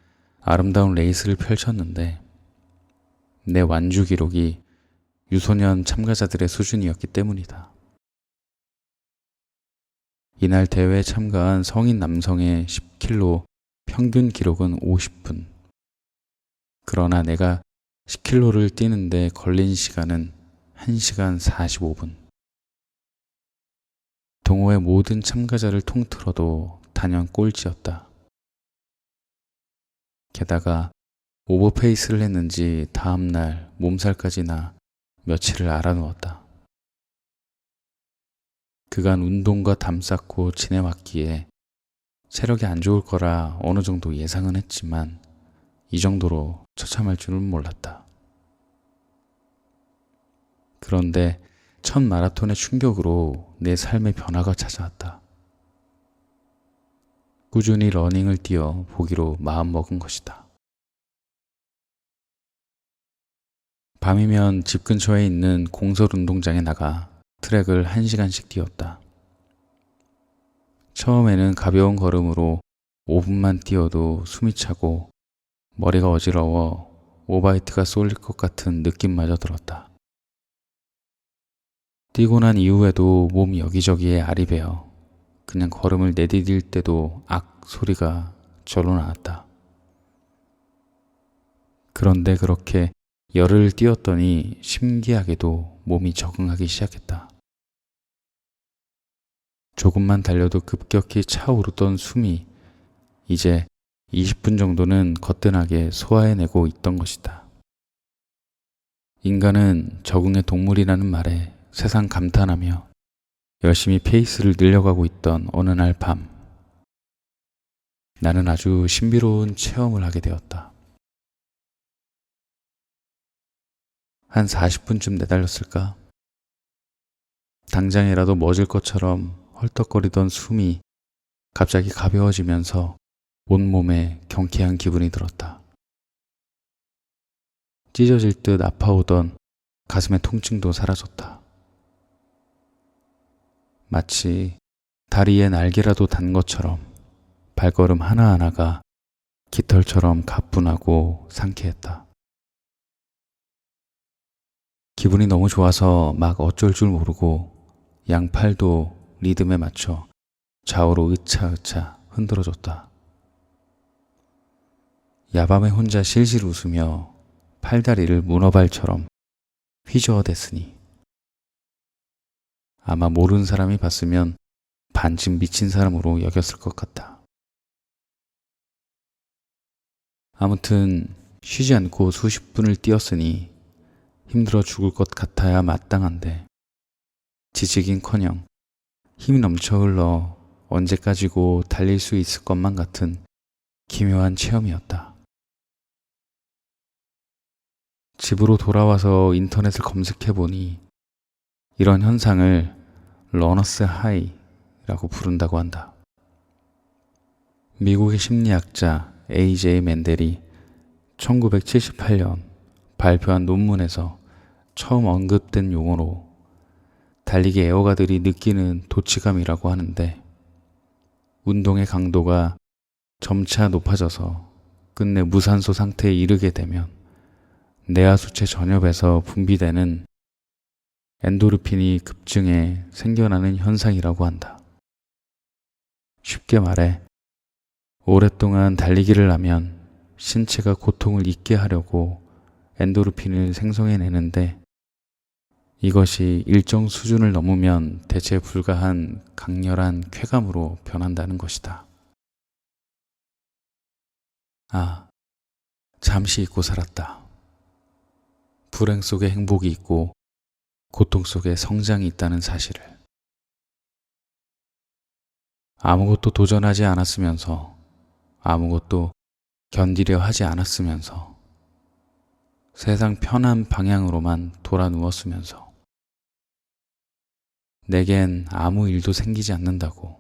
A: 아름다운 레이스를 펼쳤는데 내 완주 기록이 유소년 참가자들의 수준이었기 때문이다. 이날 대회에 참가한 성인 남성의 10km 평균 기록은 50분. 그러나 내가 10km를 뛰는데 걸린 시간은 1시간 45분. 동호회 모든 참가자를 통틀어도 단연 꼴찌였다. 게다가 오버페이스를 했는지 다음날 몸살까지 나 며칠을 알아누웠다. 그간 운동과 담 쌓고 지내왔기에 체력이 안 좋을 거라 어느 정도 예상은 했지만 이 정도로 처참할 줄은 몰랐다. 그런데 첫 마라톤의 충격으로 내 삶의 변화가 찾아왔다. 꾸준히 러닝을 뛰어 보기로 마음먹은 것이다. 밤이면 집 근처에 있는 공설 운동장에 나가 트랙을 1시간씩 뛰었다. 처음에는 가벼운 걸음으로 5분만 뛰어도 숨이 차고 머리가 어지러워 오바이트가 쏠릴 것 같은 느낌마저 들었다. 뛰고 난 이후에도 몸 여기저기에 알이 배어 그냥 걸음을 내디딜 때도 악 소리가 절로 나왔다. 그런데 그렇게 열흘을 뛰었더니 신기하게도 몸이 적응하기 시작했다. 조금만 달려도 급격히 차오르던 숨이 이제 20분 정도는 거뜬하게 소화해내고 있던 것이다. 인간은 적응의 동물이라는 말에 세상 감탄하며 열심히 페이스를 늘려가고 있던 어느 날 밤, 나는 아주 신비로운 체험을 하게 되었다. 한 40분쯤 내달렸을까? 당장이라도 멎을 것처럼 헐떡거리던 숨이 갑자기 가벼워지면서 온몸에 경쾌한 기분이 들었다. 찢어질 듯 아파오던 가슴의 통증도 사라졌다. 마치 다리에 날개라도 단 것처럼 발걸음 하나하나가 깃털처럼 가뿐하고 상쾌했다. 기분이 너무 좋아서 막 어쩔 줄 모르고 양팔도 리듬에 맞춰 좌우로 으차으차 흔들어줬다. 야밤에 혼자 실실 웃으며 팔다리를 문어발처럼 휘저어댔으니 아마 모르는 사람이 봤으면 반쯤 미친 사람으로 여겼을 것 같다. 아무튼 쉬지 않고 수십 분을 뛰었으니 힘들어 죽을 것 같아야 마땅한데 지치긴커녕 힘이 넘쳐 흘러 언제까지고 달릴 수 있을 것만 같은 기묘한 체험이었다. 집으로 돌아와서 인터넷을 검색해보니 이런 현상을 러너스 하이라고 부른다고 한다. 미국의 심리학자 A.J. 맨델이 1978년 발표한 논문에서 처음 언급된 용어로 달리기 애호가들이 느끼는 도취감이라고 하는데, 운동의 강도가 점차 높아져서 끝내 무산소 상태에 이르게 되면 뇌하수체 전엽에서 분비되는 엔도르핀이 급증해 생겨나는 현상이라고 한다. 쉽게 말해 오랫동안 달리기를 하면 신체가 고통을 잊게 하려고 엔도르핀을 생성해내는데, 이것이 일정 수준을 넘으면 대체 불가한 강렬한 쾌감으로 변한다는 것이다. 아, 잠시 잊고 살았다. 불행 속에 행복이 있고 고통 속에 성장이 있다는 사실을. 아무것도 도전하지 않았으면서, 아무것도 견디려 하지 않았으면서, 세상 편한 방향으로만 돌아 누웠으면서, 내겐 아무 일도 생기지 않는다고,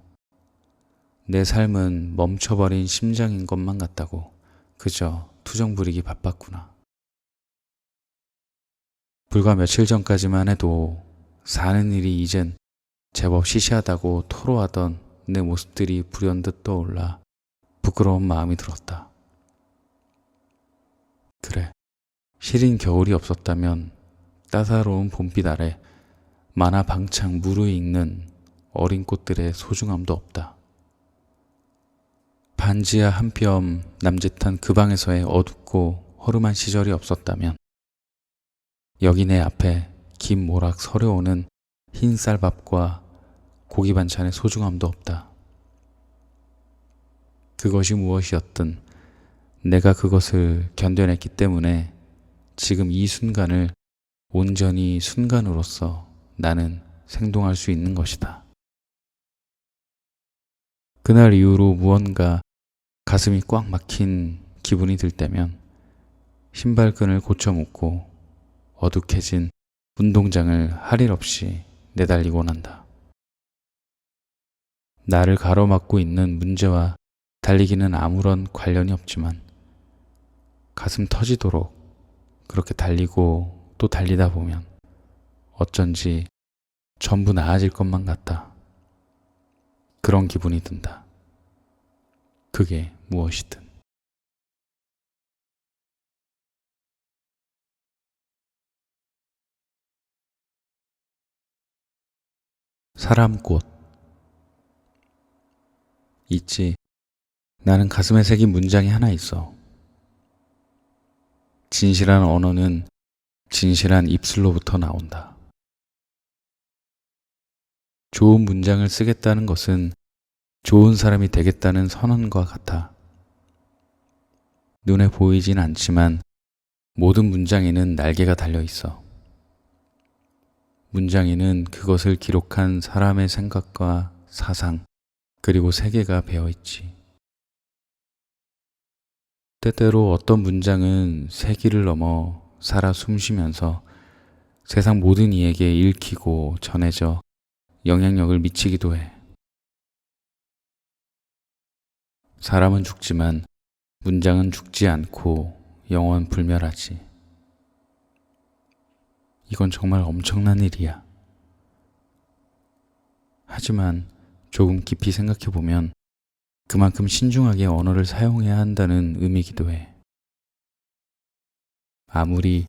A: 내 삶은 멈춰버린 심장인 것만 같다고 그저 투정 부리기 바빴구나. 불과 며칠 전까지만 해도 사는 일이 이젠 제법 시시하다고 토로하던 내 모습들이 불현듯 떠올라 부끄러운 마음이 들었다. 그래, 시린 겨울이 없었다면 따사로운 봄빛 아래 만화방창 무르익는 어린 꽃들의 소중함도 없다. 반지하 한 뼘 남짓한 그 방에서의 어둡고 허름한 시절이 없었다면 여기 내 앞에 김 모락 서려오는 흰 쌀밥과 고기 반찬의 소중함도 없다. 그것이 무엇이었든 내가 그것을 견뎌냈기 때문에 지금 이 순간을 온전히 순간으로서 나는 생동할 수 있는 것이다. 그날 이후로 무언가 가슴이 꽉 막힌 기분이 들 때면 신발끈을 고쳐 묶고 어둑해진 운동장을 할 일 없이 내달리곤 한다. 나를 가로막고 있는 문제와 달리기는 아무런 관련이 없지만 가슴 터지도록 그렇게 달리고 또 달리다 보면 어쩐지 전부 나아질 것만 같다. 그런 기분이 든다. 그게 무엇이든. 사람꽃. 있지. 나는 가슴에 새긴 문장이 하나 있어. 진실한 언어는 진실한 입술로부터 나온다. 좋은 문장을 쓰겠다는 것은 좋은 사람이 되겠다는 선언과 같아. 눈에 보이진 않지만 모든 문장에는 날개가 달려 있어. 문장에는 그것을 기록한 사람의 생각과 사상, 그리고 세계가 배어 있지. 때때로 어떤 문장은 세기를 넘어 살아 숨쉬면서 세상 모든 이에게 읽히고 전해져 영향력을 미치기도 해. 사람은 죽지만 문장은 죽지 않고 영원 불멸하지. 이건 정말 엄청난 일이야. 하지만 조금 깊이 생각해보면 그만큼 신중하게 언어를 사용해야 한다는 의미이기도 해. 아무리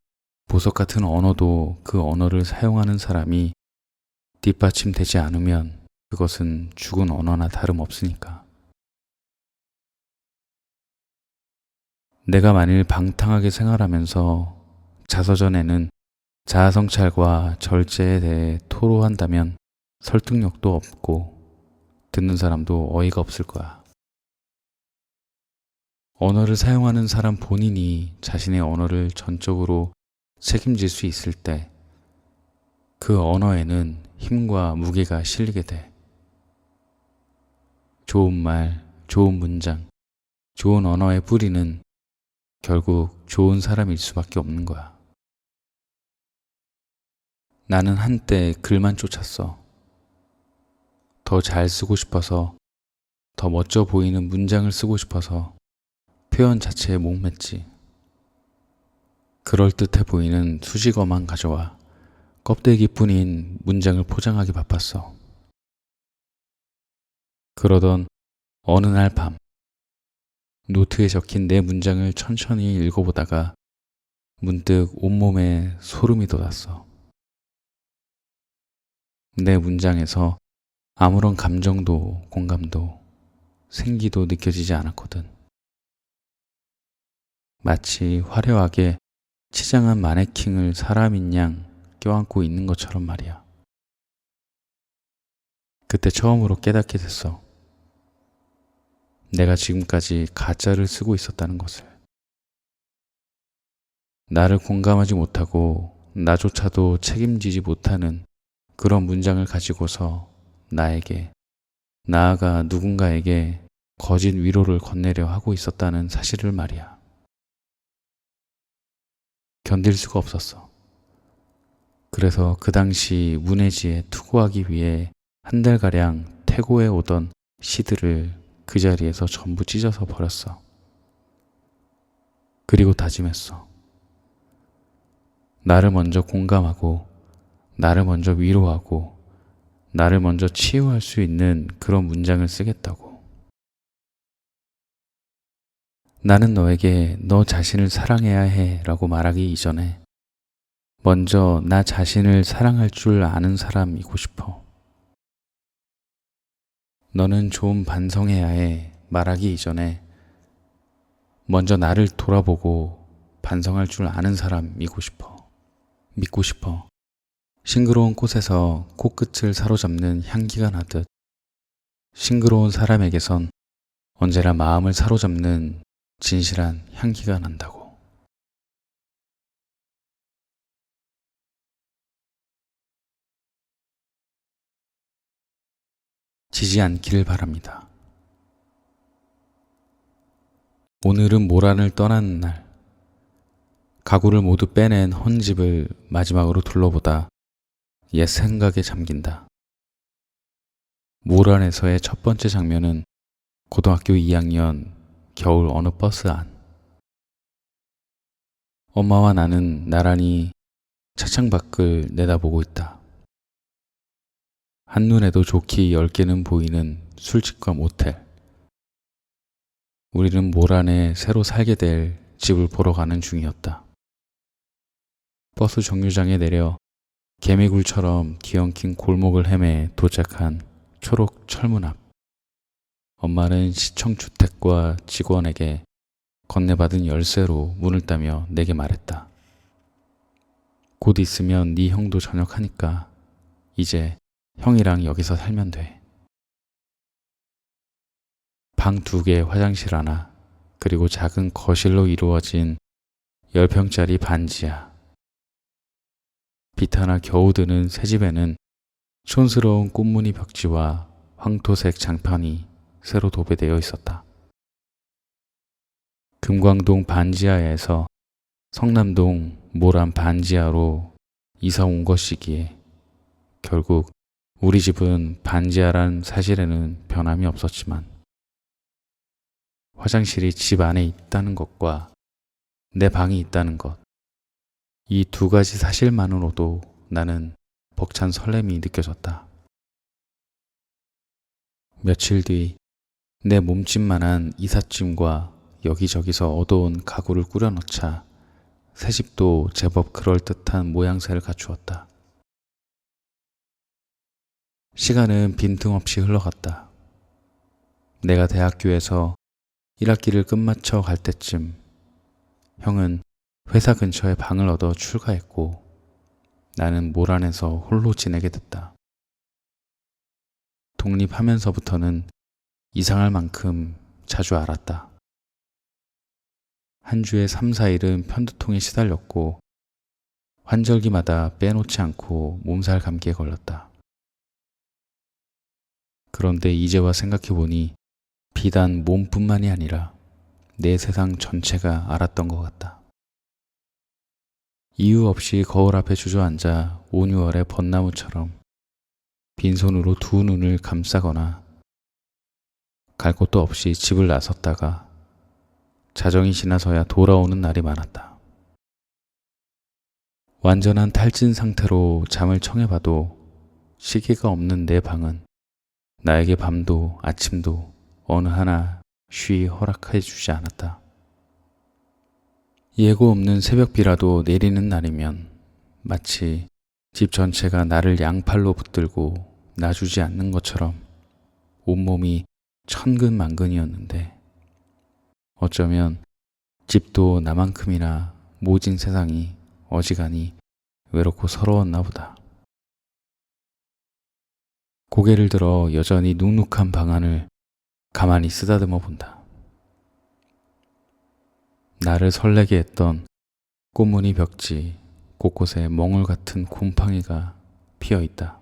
A: 보석 같은 언어도 그 언어를 사용하는 사람이 뒷받침되지 않으면 그것은 죽은 언어나 다름없으니까. 내가 만일 방탕하게 생활하면서 자서전에는 자아성찰과 절제에 대해 토로한다면 설득력도 없고 듣는 사람도 어이가 없을 거야. 언어를 사용하는 사람 본인이 자신의 언어를 전적으로 책임질 수 있을 때 그 언어에는 힘과 무게가 실리게 돼. 좋은 말, 좋은 문장, 좋은 언어의 뿌리는 결국 좋은 사람일 수밖에 없는 거야. 나는 한때 글만 쫓았어. 더 잘 쓰고 싶어서, 더 멋져 보이는 문장을 쓰고 싶어서 표현 자체에 목맸지. 그럴듯해 보이는 수식어만 가져와 껍데기뿐인 문장을 포장하기 바빴어. 그러던 어느 날 밤, 노트에 적힌 내 문장을 천천히 읽어보다가 문득 온몸에 소름이 돋았어. 내 문장에서 아무런 감정도 공감도 생기도 느껴지지 않았거든. 마치 화려하게 치장한 마네킹을 사람인 양 껴안고 있는 것처럼 말이야. 그때 처음으로 깨닫게 됐어. 내가 지금까지 가짜를 쓰고 있었다는 것을. 나를 공감하지 못하고 나조차도 책임지지 못하는 그런 문장을 가지고서 나에게, 나아가 누군가에게 거짓 위로를 건네려 하고 있었다는 사실을 말이야. 견딜 수가 없었어. 그래서 그 당시 문해지에 투고하기 위해 한 달가량 태고해 오던 시들을 그 자리에서 전부 찢어서 버렸어. 그리고 다짐했어. 나를 먼저 공감하고, 나를 먼저 위로하고, 나를 먼저 치유할 수 있는 그런 문장을 쓰겠다고. 나는 너에게 너 자신을 사랑해야 해 라고 말하기 이전에 먼저 나 자신을 사랑할 줄 아는 사람이고 싶어. 너는 좀 반성해야 해 말하기 이전에 먼저 나를 돌아보고 반성할 줄 아는 사람이고 싶어. 믿고 싶어. 싱그러운 꽃에서 코끝을 사로잡는 향기가 나듯 싱그러운 사람에게선 언제나 마음을 사로잡는 진실한 향기가 난다고. 지지 않기를 바랍니다. 오늘은 모란을 떠나는 날. 가구를 모두 빼낸 헌집을 마지막으로 둘러보다 옛 생각에 잠긴다. 모란에서의 첫 번째 장면은 고등학교 2학년 겨울 어느 버스 안. 엄마와 나는 나란히 차창 밖을 내다보고 있다. 한눈에도 좋게 10개는 보이는 술집과 모텔. 우리는 모란에 새로 살게 될 집을 보러 가는 중이었다. 버스 정류장에 내려 개미굴처럼 뒤엉킨 골목을 헤매 도착한 초록 철문 앞. 엄마는 시청주택과 직원에게 건네받은 열쇠로 문을 따며 내게 말했다. 곧 있으면 네 형도 전역하니까 이제 형이랑 여기서 살면 돼. 방 2개, 화장실 하나, 그리고 작은 거실로 이루어진 10평짜리 반지하. 빛 하나 겨우 드는 새 집에는 촌스러운 꽃무늬 벽지와 황토색 장판이 새로 도배되어 있었다. 금광동 반지하에서 성남동 모란 반지하로 이사 온 것이기에 결국 우리 집은 반지하란 사실에는 변함이 없었지만 화장실이 집 안에 있다는 것과 내 방이 있다는 것, 이 2가지 사실만으로도 나는 벅찬 설렘이 느껴졌다. 며칠 뒤 내 몸집만한 이삿짐과 여기저기서 얻어온 가구를 꾸려넣자 새 집도 제법 그럴듯한 모양새를 갖추었다. 시간은 빈틈없이 흘러갔다. 내가 대학교에서 1학기를 끝마쳐 갈 때쯤 형은 회사 근처에 방을 얻어 출가했고 나는 모란에서 홀로 지내게 됐다. 독립하면서부터는 이상할 만큼 자주 알았다. 한 주에 3, 4일은 편두통에 시달렸고 환절기마다 빼놓지 않고 몸살 감기에 걸렸다. 그런데 이제와 생각해보니 비단 몸뿐만이 아니라 내 세상 전체가 알았던 것 같다. 이유 없이 거울 앞에 주저앉아 온유월의 벚나무처럼 빈손으로 2 눈을 감싸거나 갈 곳도 없이 집을 나섰다가 자정이 지나서야 돌아오는 날이 많았다. 완전한 탈진 상태로 잠을 청해봐도 시계가 없는 내 방은 나에게 밤도 아침도 어느 하나 쉬이 허락해 주지 않았다. 예고 없는 새벽비라도 내리는 날이면 마치 집 전체가 나를 양팔로 붙들고 놔주지 않는 것처럼 온몸이 천근만근이었는데 어쩌면 집도 나만큼이나 모진 세상이 어지간히 외롭고 서러웠나 보다. 고개를 들어 여전히 눅눅한 방안을 가만히 쓰다듬어 본다. 나를 설레게 했던 꽃무늬 벽지 곳곳에 멍울 같은 곰팡이가 피어 있다.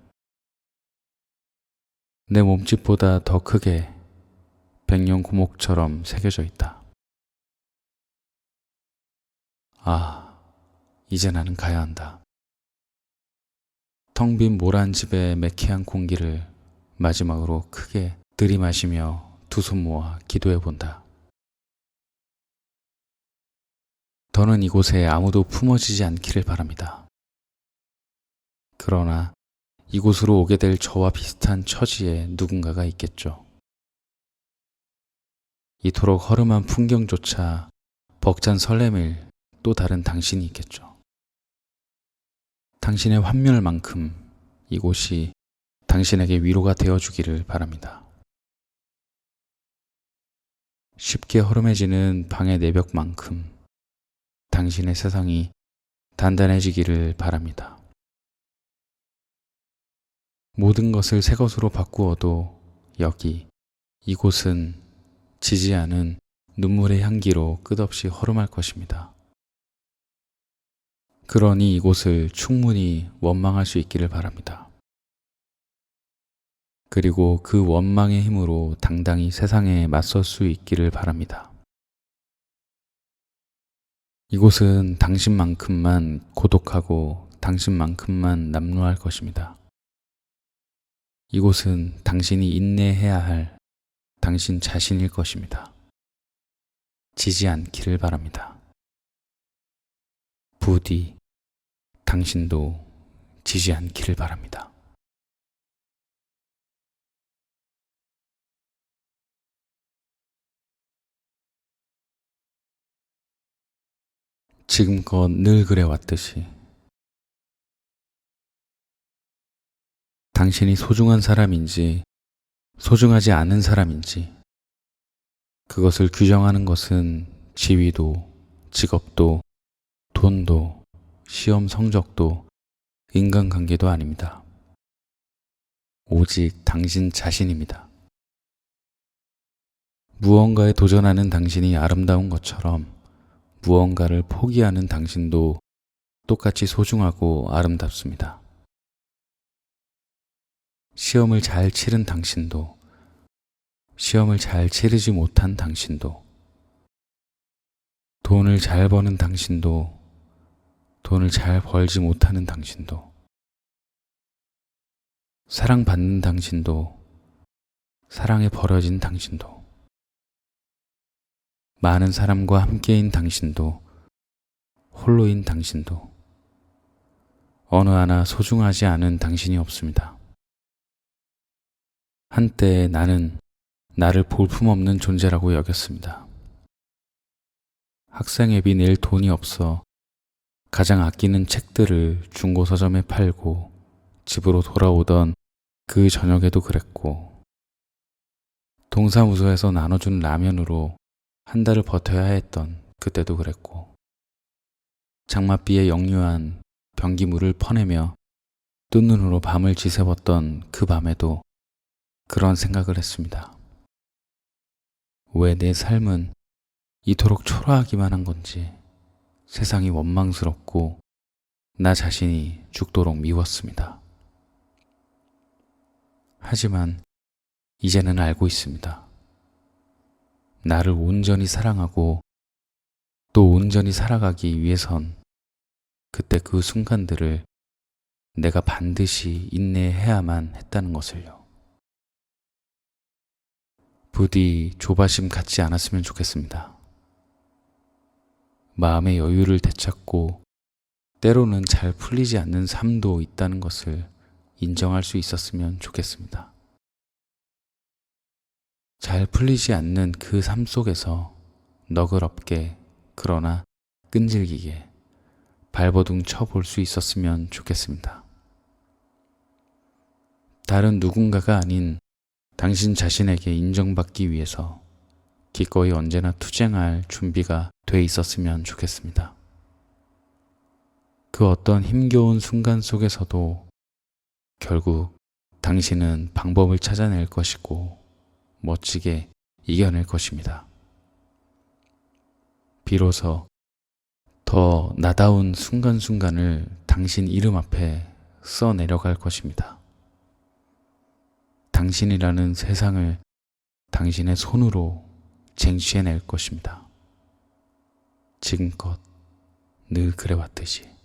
A: 내 몸집보다 더 크게 백년 고목처럼 새겨져 있다. 아, 이제 나는 가야 한다. 텅 빈 모란 집의 매캐한 공기를 마지막으로 크게 들이마시며 2 손 모아 기도해 본다. 더는 이곳에 아무도 품어지지 않기를 바랍니다. 그러나 이곳으로 오게 될 저와 비슷한 처지에 누군가가 있겠죠. 이토록 허름한 풍경조차 벅찬 설렘일 또 다른 당신이 있겠죠. 당신의 환멸만큼 이곳이 당신에게 위로가 되어주기를 바랍니다. 쉽게 허름해지는 방의 내벽만큼 당신의 세상이 단단해지기를 바랍니다. 모든 것을 새 것으로 바꾸어도 여기, 이곳은 지지 않은 눈물의 향기로 끝없이 허름할 것입니다. 그러니 이곳을 충분히 원망할 수 있기를 바랍니다. 그리고 그 원망의 힘으로 당당히 세상에 맞설 수 있기를 바랍니다. 이곳은 당신만큼만 고독하고 당신만큼만 남루할 것입니다. 이곳은 당신이 인내해야 할 당신 자신일 것입니다. 지지 않기를 바랍니다. 부디 당신도 지지 않기를 바랍니다. 지금껏 늘 그래왔듯이 당신이 소중한 사람인지 소중하지 않은 사람인지 그것을 규정하는 것은 지위도, 직업도, 돈도, 시험 성적도, 인간관계도 아닙니다. 오직 당신 자신입니다. 무언가에 도전하는 당신이 아름다운 것처럼 무언가를 포기하는 당신도 똑같이 소중하고 아름답습니다. 시험을 잘 치른 당신도, 시험을 잘 치르지 못한 당신도, 돈을 잘 버는 당신도, 돈을 잘 벌지 못하는 당신도, 사랑받는 당신도, 사랑에 버려진 당신도, 많은 사람과 함께인 당신도, 홀로인 당신도, 어느 하나 소중하지 않은 당신이 없습니다. 한때 나는 나를 볼품없는 존재라고 여겼습니다. 학생 앱이 낼 돈이 없어 가장 아끼는 책들을 중고 서점에 팔고 집으로 돌아오던 그 저녁에도 그랬고, 동사무소에서 나눠준 라면으로 한 달을 버텨야 했던 그때도 그랬고, 장맛비에 역류한 변기물을 퍼내며 뜬 눈으로 밤을 지새웠던 그 밤에도 그런 생각을 했습니다. 왜 내 삶은 이토록 초라하기만 한 건지 세상이 원망스럽고 나 자신이 죽도록 미웠습니다. 하지만 이제는 알고 있습니다. 나를 온전히 사랑하고 또 온전히 살아가기 위해선 그때 그 순간들을 내가 반드시 인내해야만 했다는 것을요. 부디 조바심 갖지 않았으면 좋겠습니다. 마음의 여유를 되찾고 때로는 잘 풀리지 않는 삶도 있다는 것을 인정할 수 있었으면 좋겠습니다. 잘 풀리지 않는 그 삶 속에서 너그럽게 그러나 끈질기게 발버둥 쳐볼 수 있었으면 좋겠습니다. 다른 누군가가 아닌 당신 자신에게 인정받기 위해서 기꺼이 언제나 투쟁할 준비가 돼 있었으면 좋겠습니다. 그 어떤 힘겨운 순간 속에서도 결국 당신은 방법을 찾아낼 것이고 멋지게 이겨낼 것입니다. 비로소 더 나다운 순간순간을 당신 이름 앞에 써내려갈 것입니다. 당신이라는 세상을 당신의 손으로 쟁취해낼 것입니다. 지금껏 늘 그래왔듯이.